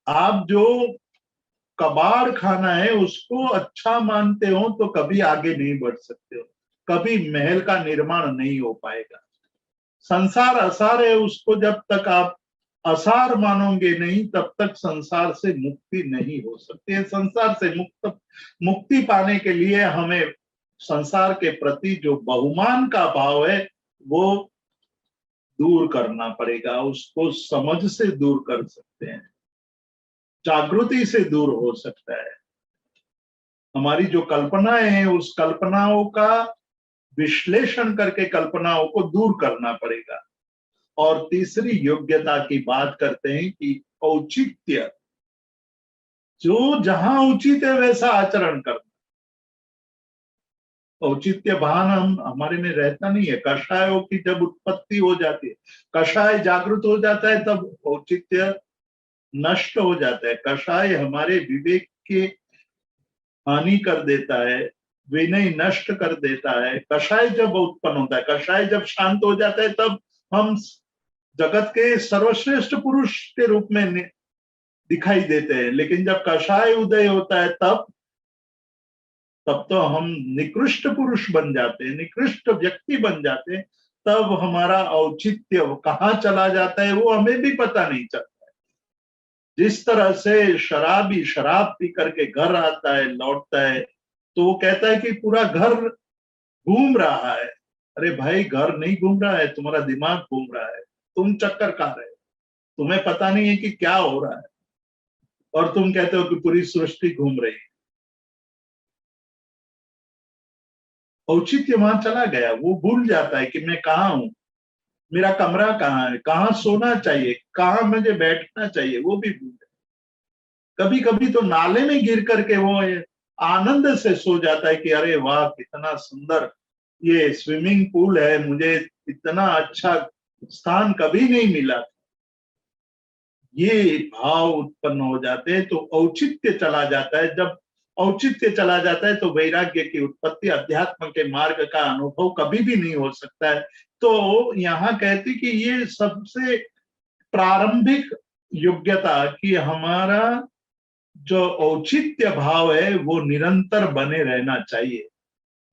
आप जो कबाड़ खाना है उसको अच्छा मानते हो तो कभी आगे नहीं बढ़ सकते हो, कभी महल का निर्माण नहीं हो पाएगा। संसार असार है, उसको जब तक आप असार मानोगे नहीं तब तक संसार से मुक्ति नहीं हो सकती है। संसार से मुक्ति पाने के लिए हमें संसार के प्रति जो बहुमान का भाव है वो दूर करना पड़ेगा। उसको समझ से दूर कर सकते हैं, जागृति से दूर हो सकता है। हमारी जो कल्पनाएं हैं उस कल्पनाओं का विश्लेषण करके कल्पनाओं को दूर करना पड़ेगा। और तीसरी योग्यता की बात करते हैं कि औचित्य, जो जहां उचित है वैसा आचरण करना। औचित्य भान हम हमारे में रहता नहीं है। कषायों की जब उत्पत्ति हो जाती है, कषाय जागृत हो जाता है, तब औचित्य नष्ट हो जाता है। कषाय हमारे विवेक के हानि कर देता है, विनय नष्ट कर देता है। कषाय जब उत्पन्न होता है, कषाय जब शांत हो जाता है, तब हम जगत के सर्वश्रेष्ठ पुरुष के रूप में दिखाई देते हैं। लेकिन जब कषाय उदय होता है तब तो हम निकृष्ट पुरुष बन जाते हैं, निकृष्ट व्यक्ति बन जाते हैं। तब हमारा औचित्य कहाँ चला जाता है वो हमें भी पता नहीं चलता है। जिस तरह से शराबी शराब पी करके घर आता है, लौटता है, तो वो कहता है कि पूरा घर घूम रहा है। अरे भाई, घर नहीं घूम रहा है, तुम्हारा दिमाग घूम रहा है, तुम चक्कर खा रहे हो, तुम्हें पता नहीं है कि क्या हो रहा है, और तुम कहते हो कि पूरी सृष्टि घूम रही है। औचित्य वहां चला गया, वो भूल जाता है कि मैं कहाँ हूं, मेरा कमरा कहाँ है, कहाँ सोना चाहिए, कहाँ मुझे बैठना चाहिए, वो भी भूल जाता है। कभी कभी तो नाले में गिर करके वो आनंद से सो जाता है कि अरे वाह कितना सुंदर ये स्विमिंग पूल है, मुझे इतना अच्छा स्थान कभी नहीं मिला। ये भाव उत्पन्न हो जाते हैं तो औचित्य चला जाता है। जब औचित्य चला जाता है तो वैराग्य की उत्पत्ति, अध्यात्म के मार्ग का अनुभव कभी भी नहीं हो सकता है। तो यहाँ कहते कि ये सबसे प्रारंभिक योग्यता कि हमारा जो औचित्य भाव है वो निरंतर बने रहना चाहिए।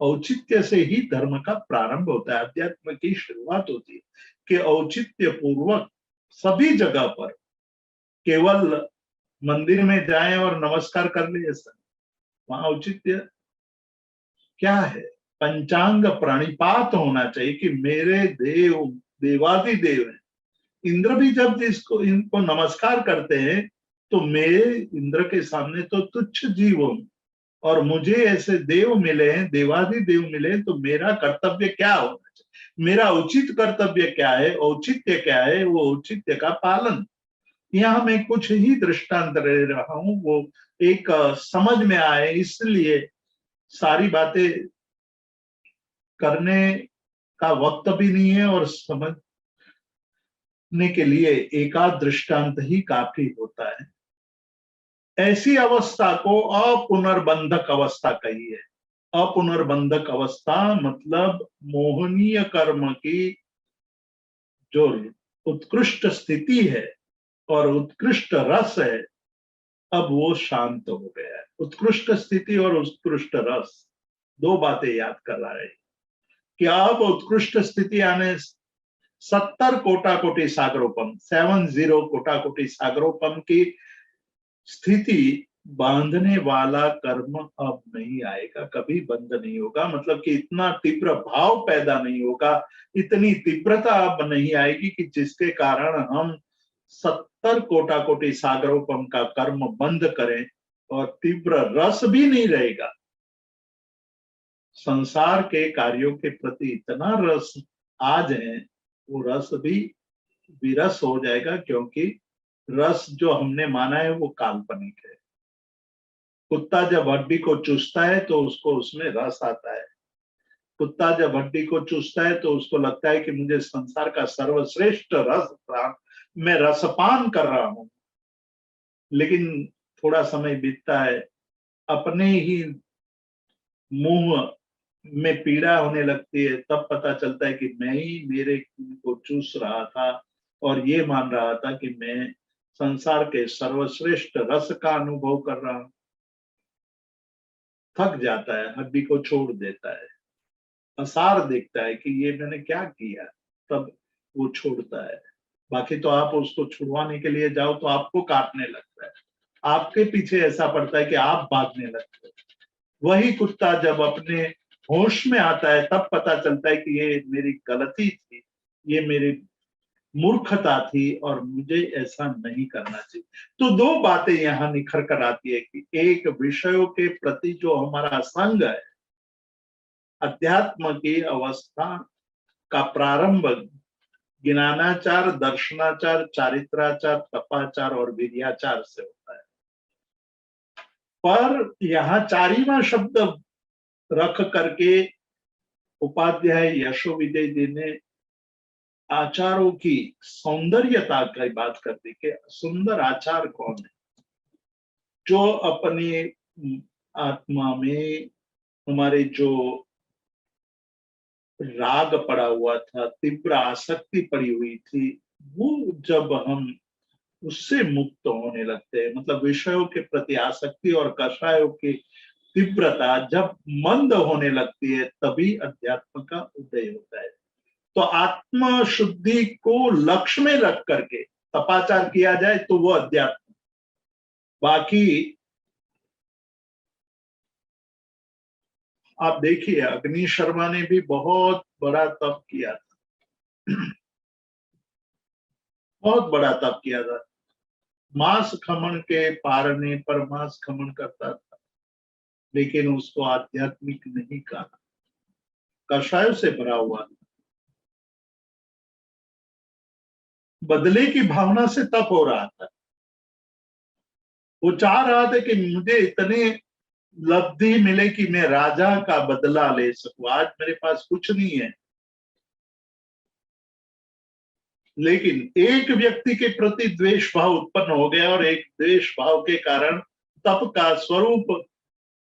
औचित्य से ही धर्म का प्रारंभ होता है, अध्यात्म की शुरुआत होती है कि औचित्य पूर्वक सभी जगह पर, केवल मंदिर में जाएं और नमस्कार कर ले ऐसा, वहां औचित्य क्या है? पंचांग प्रणिपात होना चाहिए कि मेरे देव देवादिदेव हैं। इंद्र भी जब इनको नमस्कार करते हैं तो मेरे इंद्र के सामने तो तुच्छ जीव हूं, और मुझे ऐसे देव मिले हैं, देवादिदेव मिले, तो मेरा कर्तव्य क्या होना चाहिए? मेरा उचित कर्तव्य क्या है? औचित्य क्या है? वो औचित्य का पालन। यहाँ मैं कुछ ही दृष्टांत दे रहा हूं, वो एक समझ में आए इसलिए। सारी बातें करने का वक्त भी नहीं है और समझने के लिए एकाध दृष्टांत ही काफी होता है। ऐसी अवस्था को अपुनर्बंधक अवस्था कही है। अपुनर्बंधक अवस्था मतलब मोहनीय कर्म की जो उत्कृष्ट स्थिति है और उत्कृष्ट रस है, अब वो शांत हो गया है। उत्कृष्ट स्थिति और उत्कृष्ट रस, दो बातें याद कर रहा है कि अब उत्कृष्ट स्थिति आने 70 कोटा कोटि सागरोपम, 70 कोटा कोटि सागरोपम की स्थिति, बांधने वाला कर्म अब नहीं आएगा, कभी बंद नहीं होगा। मतलब कि इतना तीव्र भाव पैदा नहीं होगा, इतनी तीव्रता अब नहीं आएगी कि जिसके कारण हम 70 कोटा कोटि सागरोपम का कर्म बंद करें, और तीव्र रस भी नहीं रहेगा। संसार के कार्यों के प्रति इतना रस आ जाए, वो रस भी विरस हो जाएगा, क्योंकि रस जो हमने माना है वो काल्पनिक है। कुत्ता जब हड्डी को चूसता है तो उसको उसमें रस आता है। कुत्ता जब हड्डी को चूसता है तो उसको लगता है कि मुझे संसार का सर्वश्रेष्ठ रस, मैं रसपान कर रहा हूं। लेकिन थोड़ा समय बीतता है, अपने ही मुंह में पीड़ा होने लगती है, तब पता चलता है कि मैं ही मेरे को चूस रहा था और ये मान रहा था कि मैं संसार के सर्वश्रेष्ठ रस का अनुभव कर रहा हूं। थक जाता है, हड्डी को छोड़ देता है, आसार देखता है कि ये मैंने क्या किया, तब वो छोड़ता है। बाकी तो आप उसको छुड़वाने के लिए जाओ तो आपको काटने लगता है, आपके पीछे ऐसा पड़ता है कि आप भागने लगते हैं। वही कुत्ता जब अपने होश में आता है तब पता चलता है कि ये मेरी गलती थी, ये मेरी मूर्खता थी और मुझे ऐसा नहीं करना चाहिए। तो दो बातें यहाँ निखर कर आती है कि एक, विषयों के प्रति जो हमारा संग है, अध्यात्म की अवस्था का प्रारंभ ज्ञानाचार, दर्शनाचार, चारित्राचार, तपाचार और विद्याचार से होता है। पर यहाँ चारीवा शब्द रख करके उपाध्याय यशोविजय जी ने आचारों की सौंदर्यता की बात कर दी कि सुंदर आचार कौन है? जो अपने आत्मा में हमारे जो राग पड़ा हुआ था, तीव्र आसक्ति पड़ी हुई थी, वो जब हम उससे मुक्त होने लगते हैं, मतलब विषयों के प्रति आसक्ति और कषायों की तीव्रता जब मंद होने लगती है, तभी अध्यात्म का उदय होता है। तो आत्म शुद्धि को लक्ष्य में रख करके तपाचार किया जाए तो वो अध्यात्म। बाकी आप देखिए, अग्नि शर्मा ने भी बहुत बड़ा तप किया था, बहुत बड़ा तप किया था। मांस खमन के पारने पर मांस खमन करता था, लेकिन उसको आध्यात्मिक नहीं कहा, कषायों से भरा हुआ था। बदले की भावना से तप हो रहा था। वो चाह रहा था कि मुझे इतने लब्धि मिले कि मैं राजा का बदला ले सकूं। आज मेरे पास कुछ नहीं है, लेकिन एक व्यक्ति के प्रति द्वेष भाव उत्पन्न हो गया और एक द्वेष भाव के कारण तप का स्वरूप,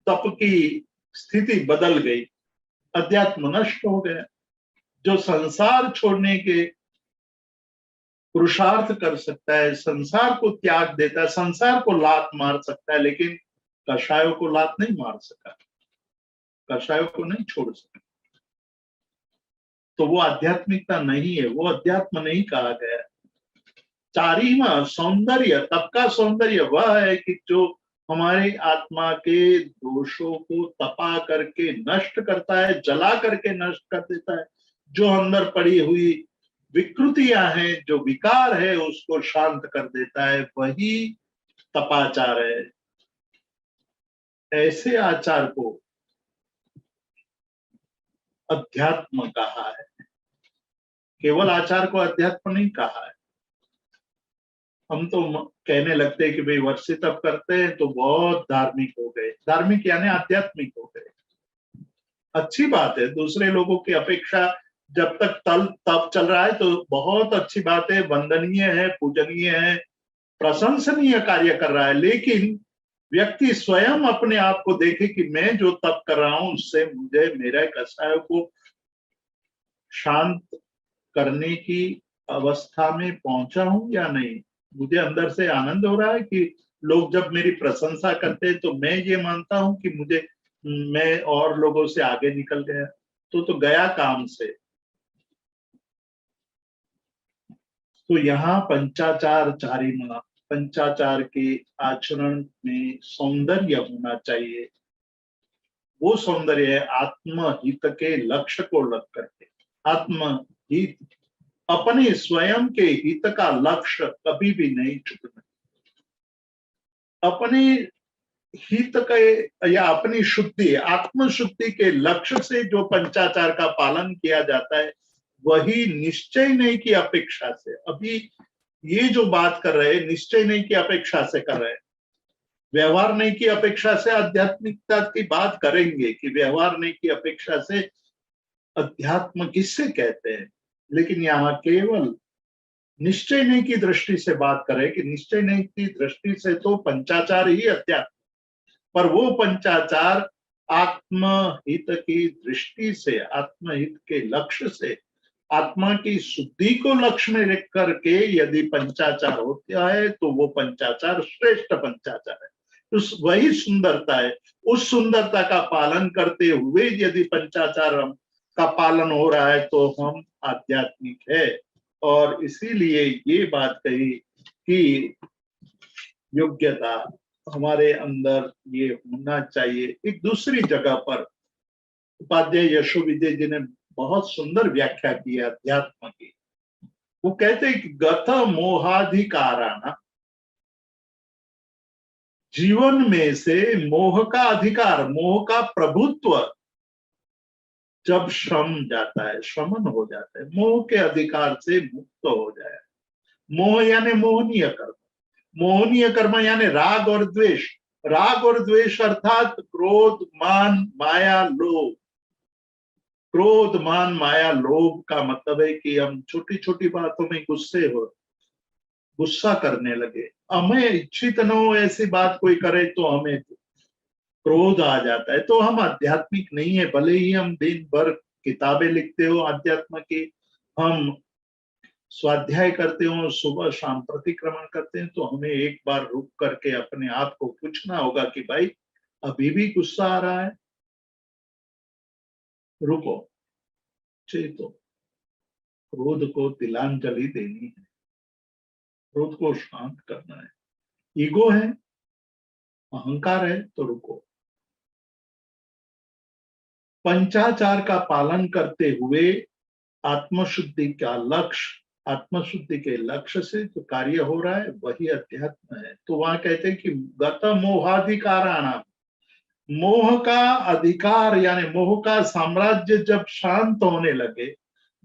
तप की स्थिति बदल गई, अध्यात्म नष्ट हो गया। जो संसार छोड़ने के पुरुषार्थ कर सकता है, संसार को त्याग देता है, संसार को लात मार सकता है, लेकिन कषायों को लात नहीं मार सका, कषायों को नहीं छोड़ सका, तो वो आध्यात्मिकता नहीं है, वो अध्यात्म नहीं कहा गया। चारिमा सौंदर्य, तप का सौंदर्य वह है कि जो हमारी आत्मा के दोषों को तपा करके नष्ट करता है, जला करके नष्ट कर देता है। जो अंदर पड़ी हुई विकृतियां हैं, जो विकार है, उसको शांत कर देता है, वही तपाचार है। ऐसे आचार को अध्यात्म कहा है, केवल आचार को अध्यात्म नहीं कहा है। हम तो कहने लगते हैं कि भाई वर्षी तप करते हैं तो बहुत धार्मिक हो गए। धार्मिक यानी आध्यात्मिक हो गए, अच्छी बात है। दूसरे लोगों की अपेक्षा जब तक तप चल रहा है तो बहुत अच्छी बात है, वंदनीय है, पूजनीय है, प्रशंसनीय कार्य कर रहा है। लेकिन व्यक्ति स्वयं अपने आप को देखे कि मैं जो तप कर रहा हूं उससे मुझे मेरे कषायों को शांत करने की अवस्था में पहुंचा हूं या नहीं। मुझे अंदर से आनंद हो रहा है कि लोग जब मेरी प्रशंसा करते हैं तो मैं ये मानता हूं कि मैं और लोगों से आगे निकल गया, तो गया काम से। तो यहाँ पंचाचार चारिमा, पंचाचार के आचरण में सौंदर्य होना चाहिए। वो सौंदर्य है आत्महित के लक्ष्य को लग करके। आत्महित, अपने स्वयं के हित का लक्ष्य कभी भी नहीं चुकना। अपने हित के या अपनी शुद्धि, आत्मशुद्धि के लक्ष्य से जो पंचाचार का पालन किया जाता है वही निश्चय नहीं की अपेक्षा से, अभी ये जो बात कर रहे हैं निश्चय नहीं की अपेक्षा से कर रहे हैं, व्यवहार नहीं की अपेक्षा से आध्यात्मिकता की बात करेंगे कि व्यवहार नहीं की अपेक्षा से अध्यात्म किससे कहते हैं। लेकिन यहाँ केवल निश्चय नहीं की दृष्टि से बात करें कि निश्चय नहीं की दृष्टि से तो पंचाचार ही अध्यात्म, पर वो पंचाचार आत्महित की दृष्टि से, आत्महित के लक्ष्य से, आत्मा की शुद्धि को लक्ष्य में रख करके यदि पंचाचार होता है तो वो पंचाचार श्रेष्ठ पंचाचार है। तो वही सुंदरता है। उस सुंदरता का पालन करते हुए यदि पंचाचार का पालन हो रहा है तो हम आध्यात्मिक है। और इसीलिए ये बात कही कि योग्यता हमारे अंदर ये होना चाहिए। एक दूसरी जगह पर उपाध्याय यशोविजय जी ने बहुत सुंदर व्याख्या की है अध्यात्म की। वो कहते हैं कि गत मोहाधिकाराना, जीवन में से मोह का अधिकार, मोह का प्रभुत्व जब श्रम जाता है, श्रमण हो जाता है, मोह के अधिकार से मुक्त हो जाए। मोह यानी मोहनीय कर्म, मोहनीय कर्म यानी राग और द्वेष। राग और द्वेष अर्थात क्रोध, मान, माया, लोभ। क्रोध, मान, माया, लोभ का मतलब है कि हम छोटी छोटी बातों में गुस्सा करने लगे। हमें इच्छित न हो ऐसी बात कोई करे तो हमें क्रोध आ जाता है, तो हम आध्यात्मिक नहीं है। भले ही हम दिन भर किताबें लिखते हो अध्यात्म की, हम स्वाध्याय करते हो, सुबह शाम प्रतिक्रमण करते हैं, तो हमें एक बार रुक करके अपने आप को पूछना होगा कि भाई अभी भी गुस्सा आ रहा है, रुको, चेतो, क्रोध को तिलांजलि देनी है, क्रोध को शांत करना है। ईगो है, अहंकार है तो रुको। पंचाचार का पालन करते हुए आत्मशुद्धि का लक्ष्य, आत्मशुद्धि के लक्ष्य से जो कार्य हो रहा है वही अध्यात्म है। तो वहां कहते हैं कि गत मोहाधिकाराणाम, मोह का अधिकार यानी मोह का साम्राज्य जब शांत होने लगे,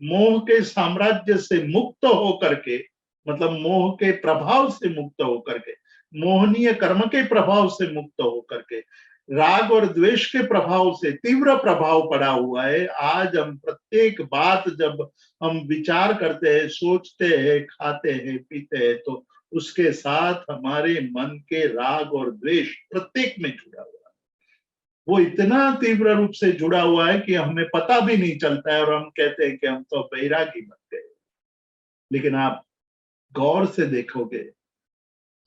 मोह के साम्राज्य से मुक्त होकर के, मतलब मोह के प्रभाव से मुक्त होकर के, मोहनीय कर्म के प्रभाव से मुक्त होकर के, राग और द्वेष के प्रभाव से तीव्र प्रभाव पड़ा हुआ है। आज हम प्रत्येक बात जब हम विचार करते हैं, सोचते हैं, खाते हैं, पीते हैं, तो उसके साथ हमारे मन के राग और द्वेष प्रत्येक में जुड़ा हुआ है। वो इतना तीव्र रूप से जुड़ा हुआ है कि हमें पता भी नहीं चलता है और हम कहते हैं कि हम तो बैरागी बन गए। लेकिन आप गौर से देखोगे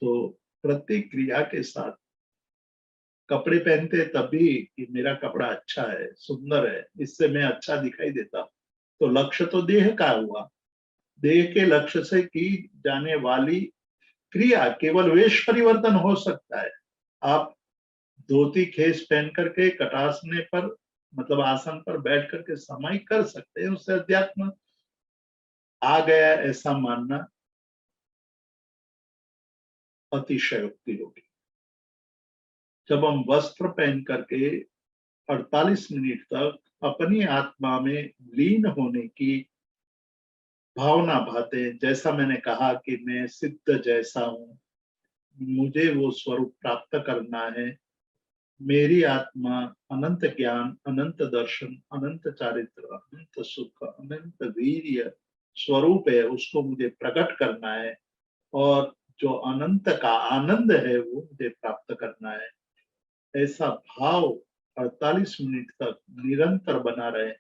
तो प्रतिक्रिया के साथ कपड़े पहनते तभी कि मेरा कपड़ा अच्छा है, सुंदर है, इससे मैं अच्छा दिखाई देता हूं, तो लक्ष्य तो देह का हुआ। देह के लक्ष्य से की जाने वाली क्रिया केवल वेश परिवर्तन हो सकता है। आप धोती खेस पहन करके कटासने पर, मतलब आसन पर बैठ करके समाई कर सकते हैं, उससे अध्यात्म आ गया ऐसा मानना अतिशयोक्ति होगी। जब हम वस्त्र पहन करके 48 मिनट तक अपनी आत्मा में लीन होने की भावना भाते हैं, जैसा मैंने कहा कि मैं सिद्ध जैसा हूं, मुझे वो स्वरूप प्राप्त करना है, मेरी आत्मा अनंत ज्ञान, अनंत दर्शन, अनंत चारित्र, अनंत सुख, अनंत वीर्य स्वरूप है, उसको मुझे प्रकट करना है, और जो अनंत का आनंद है वो मुझे प्राप्त करना है। ऐसा भाव 48 मिनट तक निरंतर बना रहे।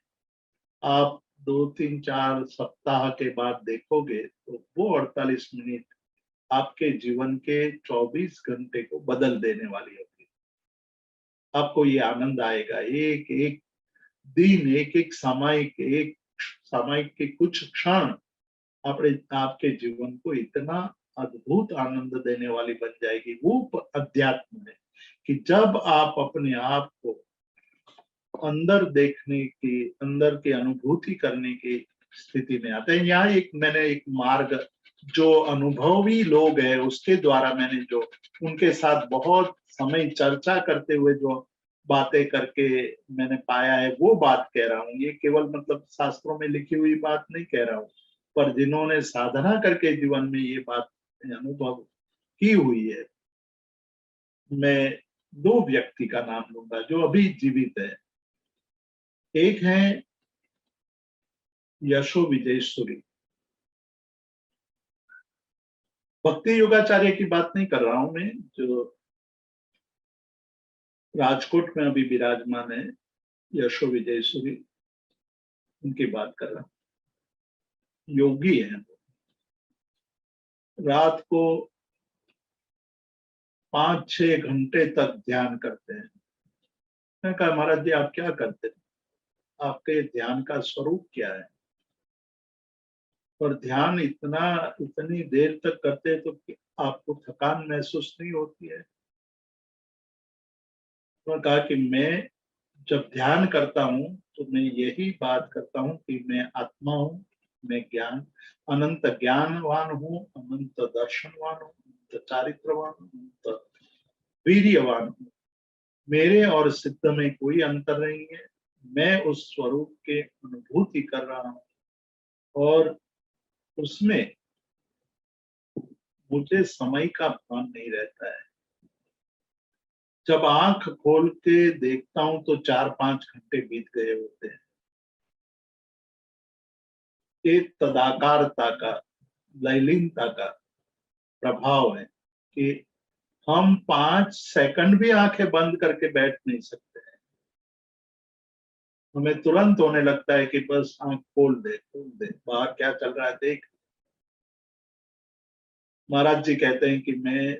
आप 2 3 4 सप्ताह के बाद देखोगे तो वो 48 मिनट आपके जीवन के 24 घंटे को बदल देने वाली होगी। आपको ये आनंद आएगा, एक एक दिन, एक सामायिक के कुछ क्षण अपने आपके जीवन को इतना अद्भुत आनंद देने वाली बन जाएगी। वो अध्यात्म है कि जब आप अपने आप को अंदर देखने की, अंदर की अनुभूति करने की स्थिति में आते हैं। यहाँ मैंने एक मार्ग, जो अनुभवी लोग हैं उसके द्वारा मैंने जो उनके साथ बहुत समय चर्चा करते हुए जो बातें करके मैंने पाया है, वो बात कह रहा हूँ। ये केवल मतलब शास्त्रों में लिखी हुई बात नहीं कह रहा हूँ, पर जिन्होंने साधना करके जीवन में ये बात अनुभव की हुई है। मैं 2 व्यक्ति का नाम लूंगा जो अभी जीवित है। एक है यशो विदेशुरी। भक्ति योगाचार्य की बात नहीं कर रहा हूं मैं, जो राजकोट में अभी विराजमान है, यशो विदेशुरी, उनकी बात कर रहा हूं। योगी है, रात को 5 6 घंटे तक ध्यान करते हैं। मैं कहा महाराज जी आप क्या करते हैं, आपके ध्यान का स्वरूप क्या है? और ध्यान इतनी देर तक करते हैं तो आपको थकान महसूस नहीं होती है? उन्होंने कहा कि मैं जब ध्यान करता हूं तो मैं यही बात करता हूं कि मैं आत्मा हूं, मैं ज्ञान, अनंत ज्ञानवान हूं, अनंत दर्शनवान हूं, अनंत चारित्रवान हूं, अनंत वीर्यवान हूं। मेरे और सिद्ध में कोई अंतर नहीं है। मैं उस स्वरूप के अनुभूति कर रहा हूं और उसमें मुझे समय का भान नहीं रहता है। जब आंख खोल के देखता हूं तो 4 5 घंटे बीत गए होते हैं। एक तदाकारता का, लयलीनता का प्रभाव है कि हम 5 सेकंड भी आंखें बंद करके बैठ नहीं सकते हैं। हमें तुरंत होने लगता है कि बस आंख खोल दे, बाहर क्या चल रहा है देख। महाराज जी कहते हैं कि मैं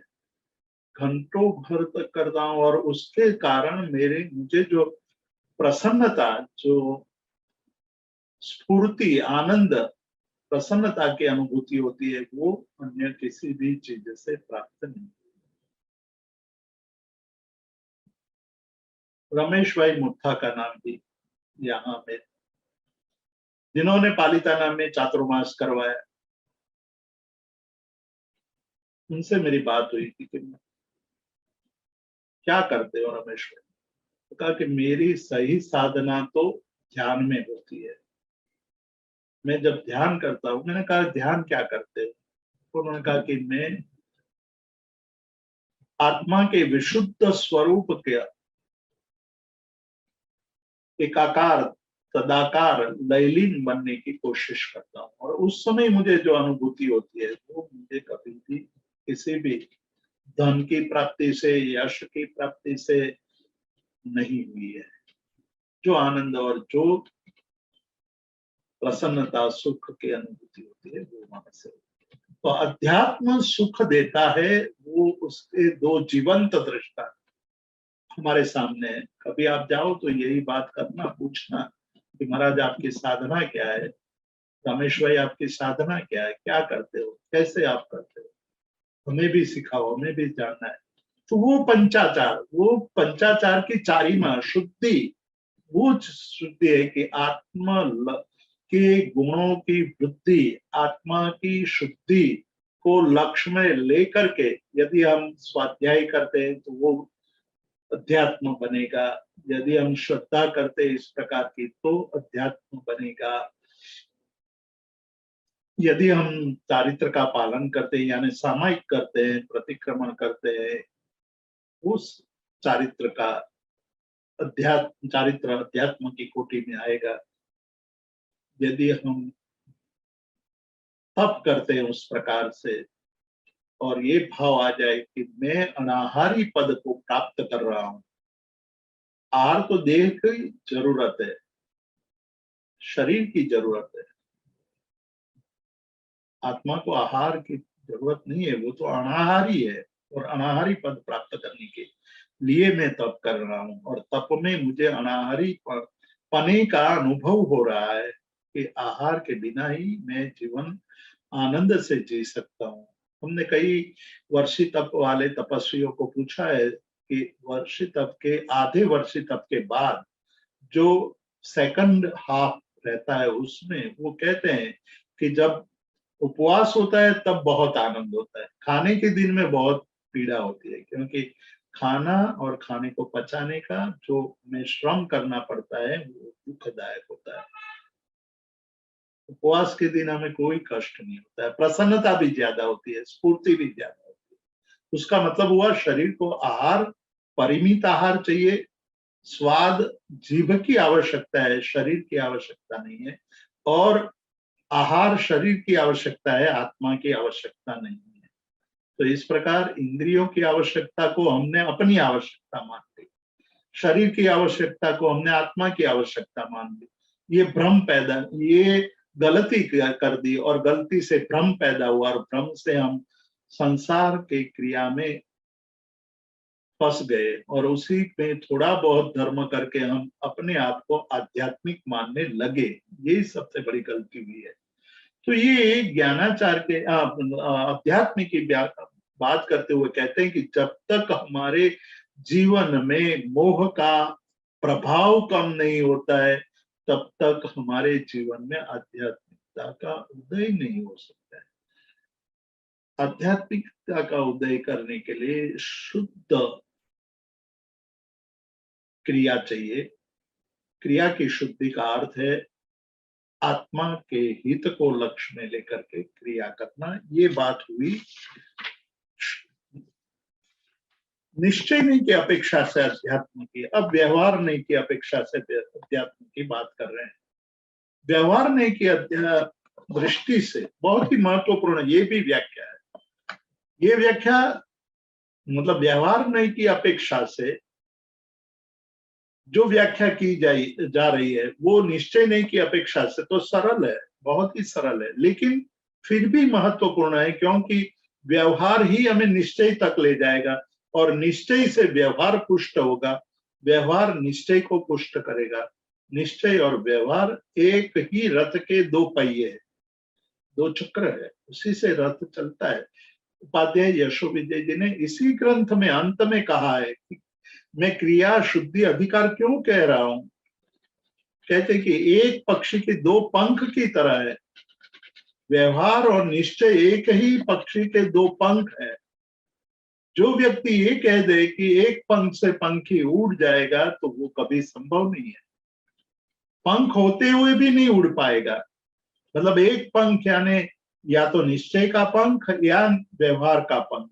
घंटों भर तक करता हूं और उसके कारण मुझे जो प्रसन्नता, जो स्फूर्ति, आनंद, प्रसन्नता की अनुभूति होती है, वो अन्य किसी भी चीज से प्राप्त नहीं। रमेश भाई मुट्ठा का नाम भी यहाँ में, जिन्होंने पालिताना में चातुर्मास करवाया, उनसे मेरी बात हुई थी कि क्या करते हो रमेश भाई? तो कहा कि मेरी सही साधना तो ध्यान में होती है। मैं जब ध्यान करता हूँ, मैंने कहा ध्यान क्या करते हो? तो उन्होंने कहा कि मैं आत्मा के विशुद्ध स्वरूप के एकाकार तदाकार लयलीन बनने की कोशिश करता हूँ। और उस समय मुझे जो अनुभूति होती है वो मुझे कभी भी किसी भी धन की प्राप्ति से, यश की प्राप्ति से नहीं हुई है। जो आनंद और जो प्रसन्नता, सुख की अनुभूति होती है वो वहां से। तो अध्यात्म सुख देता है, वो उसके दो जीवंत दृष्टा हमारे सामने है। कभी आप जाओ तो यही बात करना, पूछना कि महाराज आपकी साधना क्या है, रमेश भाई आपकी साधना क्या है, क्या करते हो, कैसे आप करते हो, हमें भी सिखाओ, हमें भी जानना है। तो वो पंचाचार की चारिमा शुद्धि, वो शुद्धि है कि के गुणों की वृद्धि, आत्मा की शुद्धि को लक्ष्य में लेकर के यदि हम स्वाध्याय करते हैं तो वो अध्यात्म बनेगा। यदि हम श्रद्धा करते हैं इस प्रकार की तो अध्यात्म बनेगा। यदि हम चारित्र का पालन करते हैं यानी सामायिक करते हैं, प्रतिक्रमण करते हैं, उस चारित्र का चारित्र अध्यात्म की कोटि में आएगा। यदि हम तप करते हैं उस प्रकार से और ये भाव आ जाए कि मैं अनाहारी पद को प्राप्त कर रहा हूं। आहार तो देह की जरूरत है, शरीर की जरूरत है, आत्मा को आहार की जरूरत नहीं है, वो तो अनाहारी है। और अनाहारी पद प्राप्त करने के लिए मैं तप कर रहा हूँ और तप में मुझे अनाहारी पने का अनुभव हो रहा है कि आहार के बिना ही मैं जीवन आनंद से जी सकता हूँ। हमने कई वर्षी तप वाले तपस्वियों को पूछा है कि वर्षी तप के, आधे वर्षी तप के बाद जो सेकंड हाफ रहता है उसमें वो कहते हैं कि जब उपवास होता है तब बहुत आनंद होता है, खाने के दिन में बहुत पीड़ा होती है, क्योंकि खाना और खाने को पचाने का जो हमें श्रम करना पड़ता है वो दुखदायक होता है। उपवास के दिन हमें कोई कष्ट नहीं होता है, प्रसन्नता भी ज्यादा होती है, स्फूर्ति भी ज्यादा होती है। उसका मतलब हुआ शरीर को आहार, परिमित आहार चाहिए। स्वाद जीभ की आवश्यकता है, शरीर की आवश्यकता नहीं है। और आहार शरीर की आवश्यकता है, आत्मा की आवश्यकता नहीं है। तो इस प्रकार इंद्रियों की आवश्यकता को हमने अपनी आवश्यकता मान ली, शरीर की आवश्यकता को हमने आत्मा की आवश्यकता मान ली। ये भ्रम पैदा, ये गलती कर दी और गलती से भ्रम पैदा हुआ और भ्रम से हम संसार के क्रिया में फंस गए और उसी में थोड़ा बहुत धर्म करके हम अपने आप को आध्यात्मिक मानने लगे। ये सबसे बड़ी गलती हुई है। तो ये ज्ञानाचार के अध्यात्म की बात करते हुए कहते हैं कि जब तक हमारे जीवन में मोह का प्रभाव कम नहीं होता है तब तक हमारे जीवन में आध्यात्मिकता का उदय नहीं हो सकता है। आध्यात्मिकता का उदय करने के लिए शुद्ध क्रिया चाहिए। क्रिया की शुद्धि का अर्थ है आत्मा के हित को लक्ष्य में लेकर के क्रिया करना। ये बात हुई निश्चय नहीं की अपेक्षा से अध्यात्म की। अब व्यवहार नहीं की अपेक्षा से अध्यात्म की बात कर रहे हैं। व्यवहार नहीं की दृष्टि से बहुत ही महत्वपूर्ण ये भी व्याख्या है। ये व्याख्या मतलब व्यवहार नहीं की अपेक्षा से जो व्याख्या की जा रही है वो निश्चय नहीं की अपेक्षा से तो सरल है, बहुत ही सरल है, लेकिन फिर भी महत्वपूर्ण है क्योंकि व्यवहार ही हमें निश्चय तक ले जाएगा और निश्चय से व्यवहार पुष्ट होगा, व्यवहार निश्चय को पुष्ट करेगा। निश्चय और व्यवहार एक ही रथ के दो पहिए है, दो चक्र है, उसी से रथ चलता है। उपाध्याय यशोविजय जी ने इसी ग्रंथ में अंत में कहा है कि मैं क्रिया शुद्धि अधिकार क्यों कह रहा हूं। कहते कि एक पक्षी के दो पंख की तरह है, व्यवहार और निश्चय एक ही पक्षी के दो पंख है। जो व्यक्ति ये कह दे कि एक पंख से पंखी उड़ जाएगा तो वो कभी संभव नहीं है। पंख होते हुए भी नहीं उड़ पाएगा। मतलब एक पंख यानी या तो निश्चय का पंख या व्यवहार का पंख।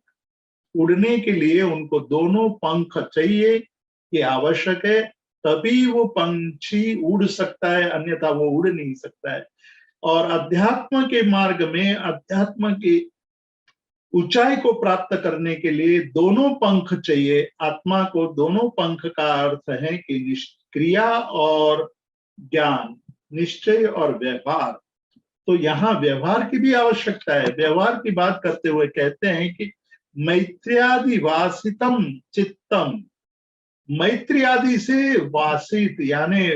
उड़ने के लिए उनको दोनों पंख चाहिए, ये आवश्यक है, तभी वो पंछी उड़ सकता है, अन्यथा वो उड़ नहीं सकता है। और अध्यात्म के मार्ग में अध्यात्म की ऊंचाई को प्राप्त करने के लिए दोनों पंख चाहिए। आत्मा को दोनों पंख का अर्थ है कि क्रिया और ज्ञान, निश्चय और व्यवहार। तो यहाँ व्यवहार की भी आवश्यकता है। व्यवहार की बात करते हुए कहते हैं कि मैत्र्यादि वासितम चित्तम, मैत्री आदि से वासित यानी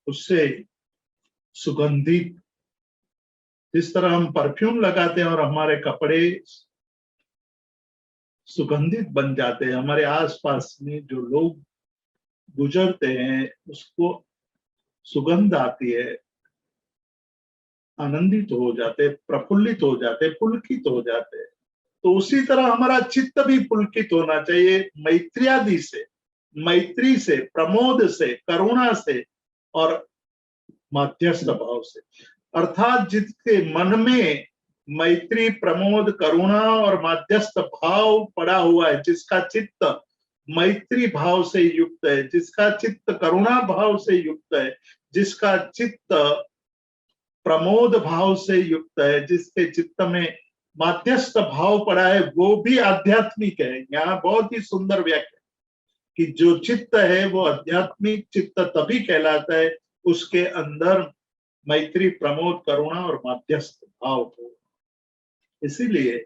उससे सुगंधित। जिस तरह हम परफ्यूम लगाते हैं और हमारे कपड़े सुगंधित बन जाते हैं, हमारे आसपास में जो लोग गुजरते हैं उसको सुगंध आती है, आनंदित हो जाते, प्रफुल्लित हो जाते, पुलकित हो जाते। तो उसी तरह हमारा चित्त भी पुलकित होना चाहिए मैत्र्यादि से, मैत्री से, प्रमोद से, करुणा से और मध्यस्थ भाव से। अर्थात जिसके मन में मैत्री, प्रमोद, करुणा और मध्यस्थ भाव पड़ा हुआ है, जिसका चित्त मैत्री भाव से युक्त है, जिसका चित्त करुणा भाव से युक्त है, जिसका चित्त प्रमोद भाव से युक्त है, जिसके चित्त में मध्यस्थ भाव पड़ा है, वो भी आध्यात्मिक है। यहाँ बहुत ही सुंदर व्याख्या कि जो चित्त है वो आध्यात्मिक चित्त तभी कहलाता है उसके अंदर मैत्री, प्रमोद, करुणा और मध्यस्थ भाव हो। इसीलिए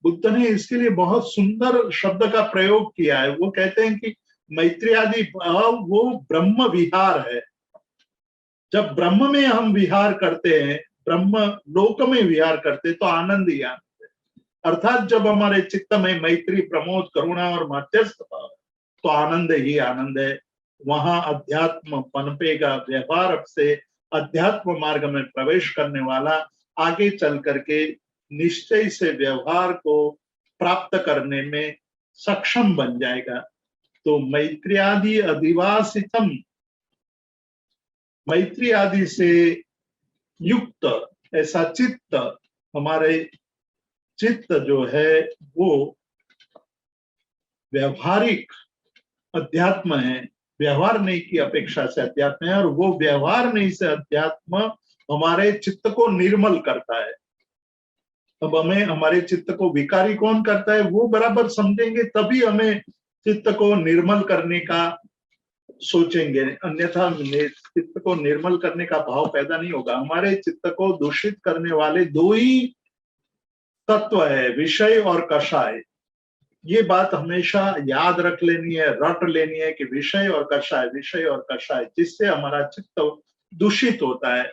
बुद्ध ने इसके लिए बहुत सुंदर शब्द का प्रयोग किया है। वो कहते हैं कि मैत्री आदि भाव वो ब्रह्म विहार है। जब ब्रह्म में हम विहार करते हैं, ब्रह्म लोक में विहार करते हैं, तो आनंद ही आनंद है। अर्थात जब हमारे चित्त में मैत्री, प्रमोद, करुणा और मध्यस्थ भाव तो आनंद ही आनंद है। वहां अध्यात्म पनपेगा। व्यवहार से अध्यात्म मार्ग में प्रवेश करने वाला आगे चल करके निश्चय से व्यवहार को प्राप्त करने में सक्षम बन जाएगा। तो मैत्र्यादि अधिवासितम, मैत्री आदि से युक्त ऐसा चित्त, हमारे चित्त जो है वो व्यवहारिक अध्यात्म है। व्यवहार नहीं की अपेक्षा से अध्यात्म है, और वो व्यवहार नहीं से अध्यात्म हमारे चित्त को निर्मल करता है। अब हमें हमारे चित्त को विकारी कौन करता है वो बराबर समझेंगे, तभी हमें चित्त को निर्मल करने का सोचेंगे, अन्यथा चित्त को निर्मल करने का भाव पैदा नहीं होगा। हमारे चित्त को दूषित करने वाले दो ही तत्व है, विषय और कषाय। ये बात हमेशा याद रख लेनी है, रट लेनी है कि विषय और कषाय, विषय और कषाय, जिससे हमारा चित्त दूषित होता है।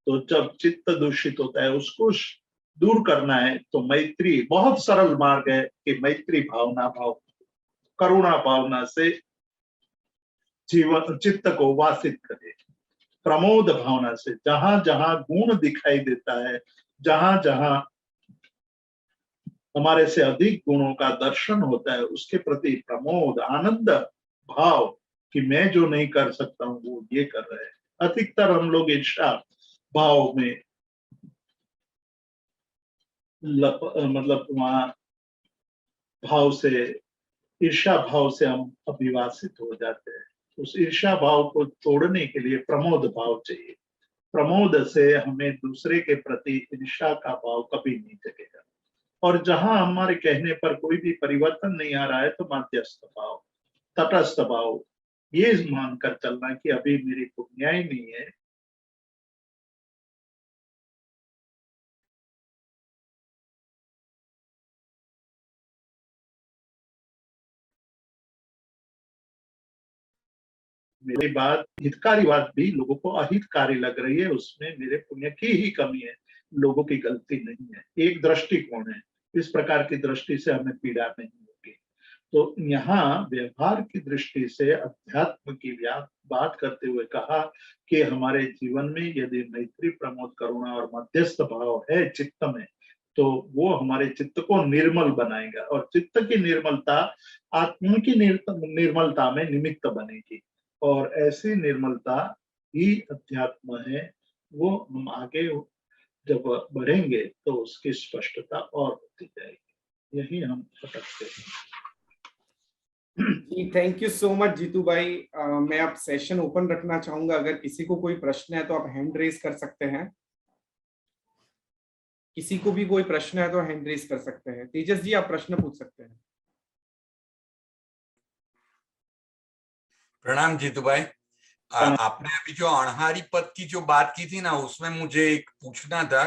तो जब चित्त दूषित होता है उसको दूर करना है तो मैत्री बहुत सरल मार्ग है कि मैत्री भावना, करुणा भावना से जीवन चित्त को वासित करे। प्रमोद भावना से जहां जहां गुण दिखाई देता है, जहां जहां हमारे से अधिक गुणों का दर्शन होता है, उसके प्रति प्रमोद, आनंद भाव कि मैं जो नहीं कर सकता हूं वो ये कर रहे हैं। अधिकतर हम लोग ईर्ष्या भाव में मतलब वहां भाव से, ईर्ष्या भाव से हम अभिवासित हो जाते हैं। उस ईर्ष्या भाव को तोड़ने के लिए प्रमोद भाव चाहिए। प्रमोद से हमें दूसरे के प्रति ईर्ष्या का भाव कभी नहीं जगेगा। और जहां हमारे कहने पर कोई भी परिवर्तन नहीं आ रहा है तो मध्यस्थ भाव, तटस्थ भाव, ये मानकर चलना कि अभी मेरी को न्याय नहीं है। मेरी बात हितकारी बात भी लोगों को अहितकारी लग रही है, उसमें मेरे पुण्य की ही कमी है, लोगों की गलती नहीं है। एक दृष्टिकोण है, इस प्रकार की दृष्टि से हमें पीड़ा नहीं होगी। तो यहाँ व्यवहार की दृष्टि से अध्यात्म की बात करते हुए कहा कि हमारे जीवन में यदि मैत्री, प्रमोद, करुणा और मध्यस्थ भाव है चित्त में, तो वो हमारे चित्त को निर्मल बनाएगा। और चित्त की निर्मलता आत्मा की निर्मलता में निमित्त बनेगी, और ऐसी निर्मलता ही अध्यात्म है। वो हम आगे जब बढ़ेंगे तो उसकी स्पष्टता और होती जाएगी। यही हम भटकते हैं। जी thank you so much Jitu भाई। मैं अब सेशन ओपन रखना चाहूंगा, अगर किसी को कोई प्रश्न है तो आप हैंड रेज कर सकते हैं। किसी को भी कोई प्रश्न है तो हैंड रेज कर सकते हैं। तेजस जी आप प्रश्न पूछ सकते हैं। प्रणाम जीतू भाई। आपने अभी जो अणहारी पद की जो बात की थी ना, उसमें मुझे एक पूछना था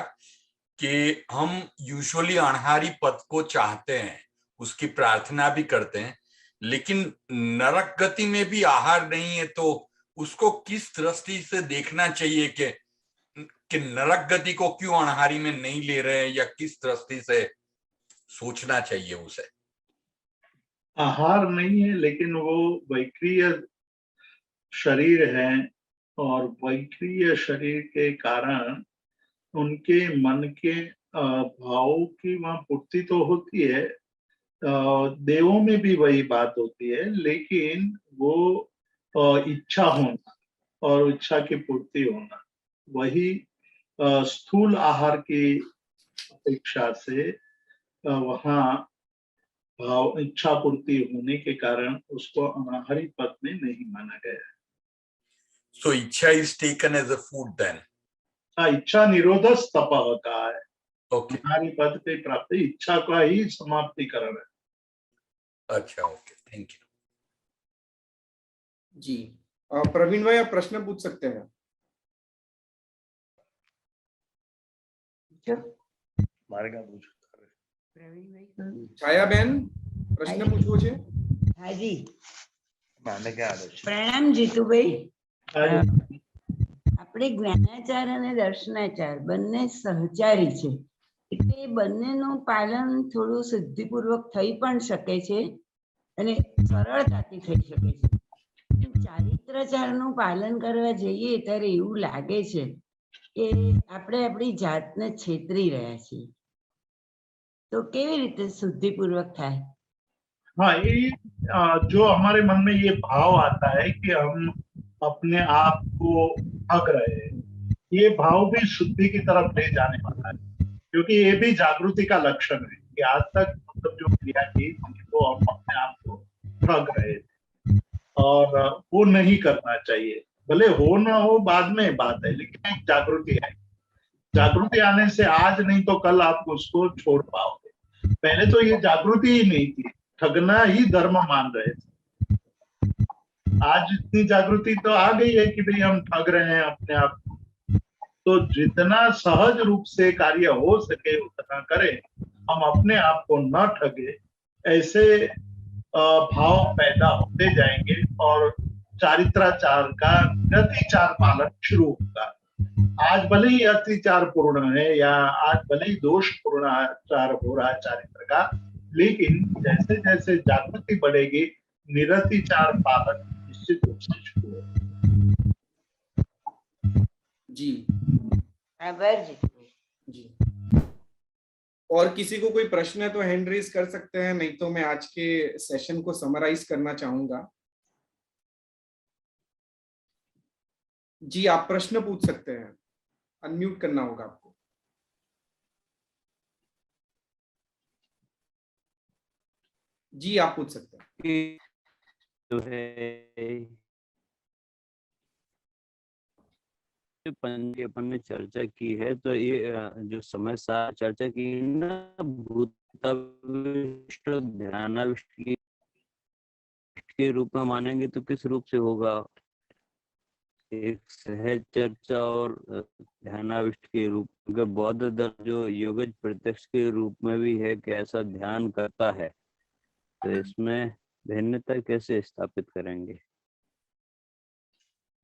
कि हम यूजुअली अणहारी पद को चाहते हैं, उसकी प्रार्थना भी करते हैं, लेकिन नरक गति में भी आहार नहीं है, तो उसको किस दृष्टि से देखना चाहिए कि नरक गति को क्यों अणहारी में नहीं ले रहे हैं, या किस दृष्टि से सोचना चाहिए उसे? आहार नहीं है, लेकिन वो वैक्रिय शरीर है, और वैक्रिय शरीर के कारण उनके मन के भावों की वहां पूर्ति तो होती है। देवों में भी वही बात होती है, लेकिन वो इच्छा होना और इच्छा की पूर्ति होना, वही स्थूल आहार की अपेक्षा से वहाँ भाव इच्छा पूर्ति होने के कारण उसको अनाहारी पद में नहीं माना गया है। So इच्छा is taken as a food then. इच्छा निरोधस तपः का है। Okay. अनाहारी पद की प्राप्ति इच्छा का ही समाप्तिकरण है। अच्छा, ओके, थैंक यू जी प्रवीण भाई आप प्रश्न पूछ सकते हैं। छाया बहन प्रश्न पूछो छे। हाँ जी, प्रणाम जीतुभाई। આપણે જ્ઞાનાચાર અને દર્શનાચાર બંને સહચારી છે, એટલે બંનેનું પાલન થોડું સિદ્ધિપૂર્વક થઈ પણ શકે છે અને સરળતાથી થઈ શકે છે. ચારિત્રાચારનું પાલન કરવા જઈએ ત્યારે એવું લાગે છે કે આપણે આપણી જાતને છેતરી રહ્યા છીએ, તો કેવી રીતે શુદ્ધિપૂર્વક થાય? हाँ, ये जो हमारे मन में ये भाव आता है कि हम अपने आप को ठग रहे हैं, ये भाव भी शुद्धि की तरफ ले जाने वाला है, क्योंकि ये भी जागृति का लक्षण है कि आज तक मतलब जो क्रिया की तो हम अपने आप को ठग रहे थे, और वो नहीं करना चाहिए। भले हो ना हो बाद में बात है, लेकिन एक जागृति है। जागृति आने से आज नहीं तो कल आप उसको छोड़ पाओगे। पहले तो ये जागृति ही नहीं थी, ठगना ही धर्म मान रहे थे। आज इतनी जागृति तो आ गई है कि भाई हम ठग रहे हैं अपने आप को, तो जितना सहज रूप से कार्य हो सके उतना करें, हम अपने आप को न ठगे, ऐसे भाव पैदा होते जाएंगे और चारित्राचार का अतिचार पालन शुरू होगा। आज भले ही अतिचार पूर्ण है या आज भले ही दोष पूर्ण आचार हो रहा है चारित्र का, लेकिन जैसे जैसे जागृति बढ़ेगी निरतिचार पालन निश्चित रूप से शुरू होगा। जी आभार जीतुभाई। जी और किसी को कोई प्रश्न है तो हैंड रेज कर सकते हैं, नहीं तो मैं आज के सेशन को समराइज करना चाहूंगा। जी आप प्रश्न पूछ सकते हैं, अनम्यूट करना होगा आपको। जी आप पूछ सकते हैं। जो है अपन ने चर्चा की है, तो ये जो समय सार चर्चा की ना, भूताविष्ट ध्यानाविष्ट के रूप में मानेंगे तो किस रूप से होगा? एक सहज चर्चा और ध्यानाविष्ट के रूप में, बौद्ध दर्शन जो योगज प्रत्यक्ष के रूप में भी है कि ऐसा ध्यान करता है, तो इसमें भिन्नता कैसे स्थापित करेंगे?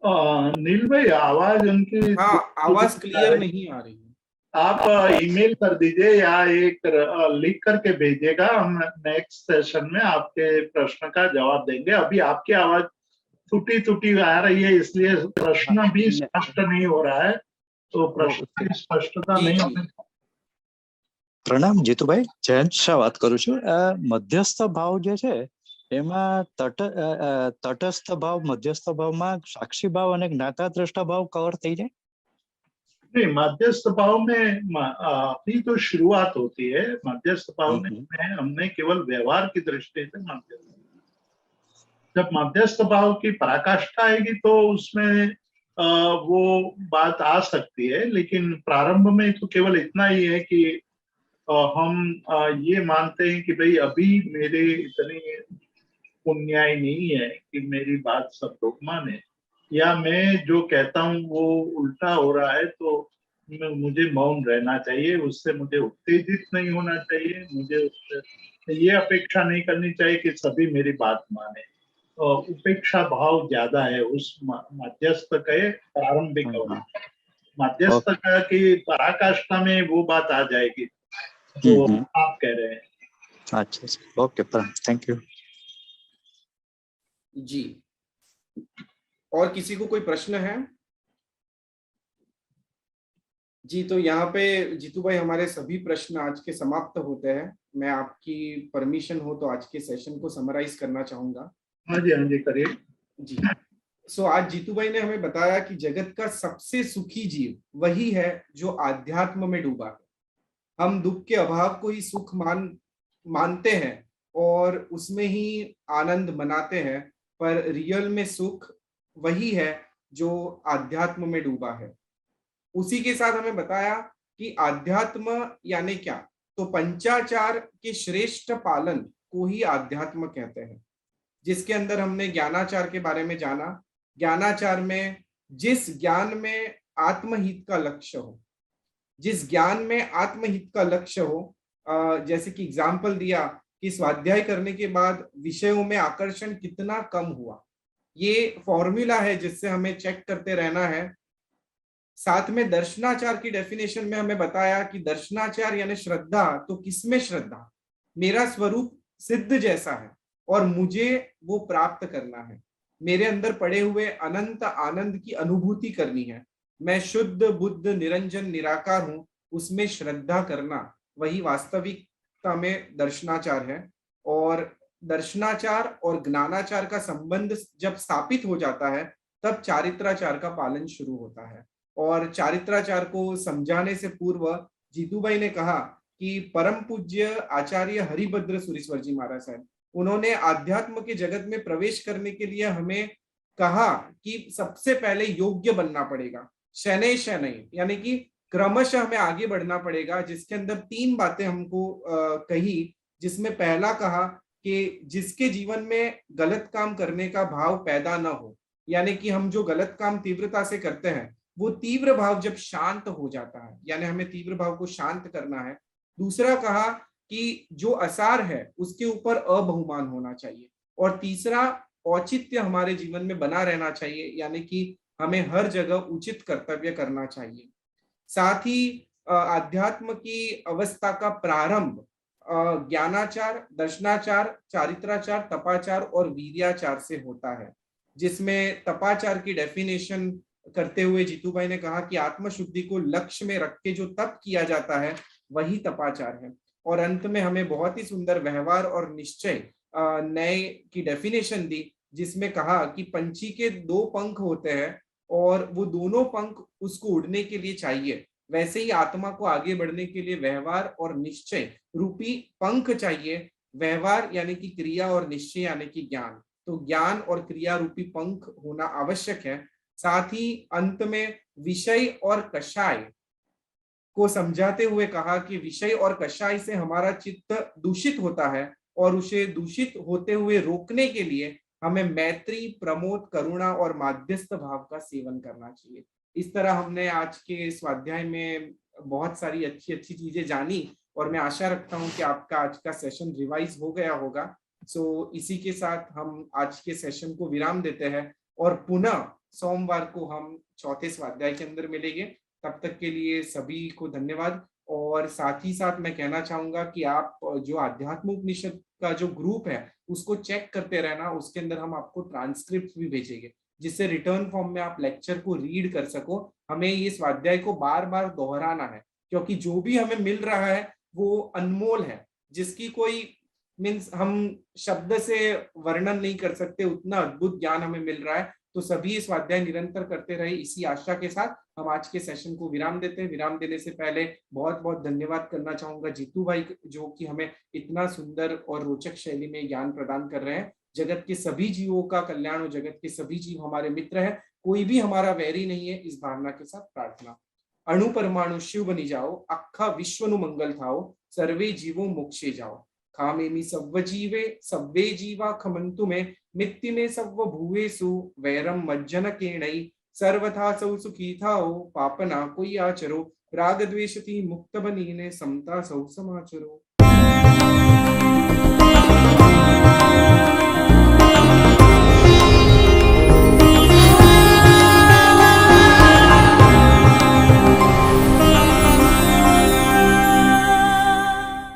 नील भाई आवाज उनकी, हाँ आवाज क्लियर नहीं आ रही है। आप ईमेल कर दीजिए या एक लिख करके भेजिएगा, हम नेक्स्ट सेशन में आपके प्रश्न का जवाब देंगे। अभी आपकी आवाज टूटी टूटी आ रही है, इसलिए प्रश्न भी स्पष्ट नहीं हो रहा है, तो प्रश्न की स्पष्टता नहीं होने। પ્રણામ જીતુભાઈ, જયંત શાહ વાત કરું છું। મધ્યસ્થ ભાવ જે છે એમાં તટસ્થ ભાવ, મધ્યસ્થ ભાવમાં સાક્ષી ભાવ અને જ્ઞાતા દ્રષ્ટા ભાવ કવર થઈ જાય? नहीं, मध्यस्थ भाव में अपनी तो शुरुआत होती है। मध्यस्थ भाव में हमने केवल व्यवहार की दृष्टि से मध्यस्थ, जब मध्यस्थ भाव की पराकाष्ठा आएगी तो उसमें वो बात आ सकती है, लेकिन प्रारंभ में तो केवल इतना ही है कि हम ये मानते हैं कि भाई अभी मेरे इतने पुण्याय नहीं है कि मेरी बात सब लोग माने, या मैं जो कहता हूँ वो उल्टा हो रहा है तो मुझे मौन रहना चाहिए, उससे मुझे उत्तेजित नहीं होना चाहिए, मुझे उससे ये अपेक्षा नहीं करनी चाहिए कि सभी मेरी बात माने। उपेक्षा भाव ज्यादा है उस मध्यस्थ के प्रारंभिक अवस्था। मध्यस्थ का की पराकाष्ठा में वो बात आ जाएगी जो आप कह रहे हैं। अच्छा, ओके, थैंक यू जी। और किसी को कोई प्रश्न है? जी, तो यहाँ पे जीतू भाई हमारे सभी प्रश्न आज के समाप्त होते हैं। मैं आपकी परमिशन हो तो आज के सेशन को समराइज करना चाहूंगा। हाँ जी करिए। जी, सो आज जीतू भाई ने हमें बताया कि जगत का सबसे सुखी जीव वही है जो आध्यात्म में डूबा है। हम दुख के अभाव को ही सुख मानते हैं और उसमें ही आनंद मनाते हैं, पर रियल में सुख वही है जो आध्यात्म में डूबा है। उसी के साथ हमें बताया कि आध्यात्म यानी क्या, तो पंचाचार के श्रेष्ठ पालन को ही आध्यात्म कहते हैं, जिसके अंदर हमने ज्ञानाचार के बारे में जाना। ज्ञानाचार में जिस ज्ञान में आत्महित का लक्ष्य हो, जिस ज्ञान में आत्महित का लक्ष्य हो, जैसे कि एग्जाम्पल दिया कि स्वाध्याय करने के बाद विषयों में आकर्षण कितना कम हुआ, ये फॉर्मूला है जिससे हमें चेक करते रहना है। साथ में दर्शनाचार की डेफिनेशन में हमें बताया कि दर्शनाचार यानी श्रद्धा, तो किसमें श्रद्धा, मेरा स्वरूप सिद्ध जैसा है और मुझे वो प्राप्त करना है, मेरे अंदर पड़े हुए अनंत आनंद की अनुभूति करनी है, मैं शुद्ध बुद्ध निरंजन निराकार हूं, उसमें श्रद्धा करना, वही वास्तविकता में दर्शनाचार है। और दर्शनाचार और ज्ञानाचार का संबंध जब स्थापित हो जाता है तब चारित्राचार का पालन शुरू होता है। और चारित्राचार को समझाने से पूर्व जीतू भाई ने कहा कि परम पूज्य आचार्य हरिभद्र सुरीश्वर जी महाराज साहब, उन्होंने आध्यात्म के जगत में प्रवेश करने के लिए हमें कहा कि सबसे पहले योग्य बनना पड़ेगा, शनै शनै, यानी कि क्रमशः हमें आगे बढ़ना पड़ेगा, जिसके अंदर 3 बातें हमको कही, जिसमें पहला कहा कि जिसके जीवन में गलत काम करने का भाव पैदा न हो, यानी कि हम जो गलत काम तीव्रता से करते हैं वो तीव्र भाव जब शांत हो जाता है, यानी हमें तीव्र भाव को शांत करना है। दूसरा कहा कि जो असार है उसके ऊपर अबहुमान होना चाहिए। और तीसरा, औचित्य हमारे जीवन में बना रहना चाहिए, यानी कि हमें हर जगह उचित कर्तव्य करना चाहिए। साथ ही अध्यात्म की अवस्था का प्रारंभ ज्ञानाचार, दर्शनाचार, चारित्राचार, तपाचार और वीर्याचार से होता है, जिसमें तपाचार की डेफिनेशन करते हुए जीतू भाई ने कहा कि आत्मशुद्धि को लक्ष्य में रख के जो तप किया जाता है वही तपाचार है। और अंत में हमें बहुत ही सुंदर व्यवहार और निश्चय नए की डेफिनेशन दी, जिसमें कहा कि पंछी के 2 पंख होते हैं और वो दोनों पंख उसको उड़ने के लिए चाहिए, वैसे ही आत्मा को आगे बढ़ने के लिए व्यवहार और निश्चय रूपी पंख चाहिए। व्यवहार यानी कि क्रिया और निश्चय यानी कि ज्ञान, तो ज्ञान और क्रिया रूपी पंख होना आवश्यक है। साथ ही अंत में विषय और कषाय को समझाते हुए कहा कि विषय और कषाय से हमारा चित्त दूषित होता है और उसे दूषित होते हुए रोकने के लिए हमें मैत्री, प्रमोद, करुणा और माध्यस्थ भाव का सेवन करना चाहिए। इस तरह हमने आज के स्वाध्याय में बहुत सारी अच्छी अच्छी चीजें जानी और मैं आशा रखता हूं कि आपका आज का सेशन रिवाइज हो गया होगा। सो इसी के साथ हम आज के सेशन को विराम देते हैं और पुनः सोमवार को हम चौथे स्वाध्याय के अंदर मिलेंगे। तब तक के लिए सभी को धन्यवाद। और साथ ही साथ मैं कहना चाहूंगा कि आप जो आध्यात्म उपनिषद का जो ग्रुप है उसको चेक करते रहना, उसके अंदर हम आपको ट्रांसक्रिप्ट भी भेजेंगे, जिससे रिटर्न फॉर्म में आप लेक्चर को रीड कर सको। हमें ये स्वाध्याय को बार बार दोहराना है, क्योंकि जो भी हमें मिल रहा है वो अनमोल है, जिसकी कोई मीन्स हम शब्द से वर्णन नहीं कर सकते, उतना अद्भुत ज्ञान हमें मिल रहा है। तो सभी स्वाध्याय निरंतर करते रहे, इसी आशा के साथ हम आज के सेशन को विराम देते हैं। विराम देने से पहले बहुत बहुत धन्यवाद करना चाहूंगा जीतू भाई, जो कि हमें इतना सुंदर और रोचक शैली में ज्ञान प्रदान कर रहे हैं। जगत के सभी जीवों का कल्याण हो, जगत के सभी जीव हमारे मित्र हैं, कोई भी हमारा वैरी नहीं है, इस भावना के साथ प्रार्थना। अणु परमाणु शिव बनी जाओ, अखा विश्व नु मंगल थाओ, सर्वे जीवो मोक्षे जाओ। खामेमि सव्व जीवे सव्वे जीवा खमन्तु मे, मित्ति में सव्व भुवेषु वैरम मज्जन केणै। सर्वथा सौ सुखी थाओ, पाप ना कोई आचरो, राग द्वेषति मुक्त बनीने, समता सौ समाचरो।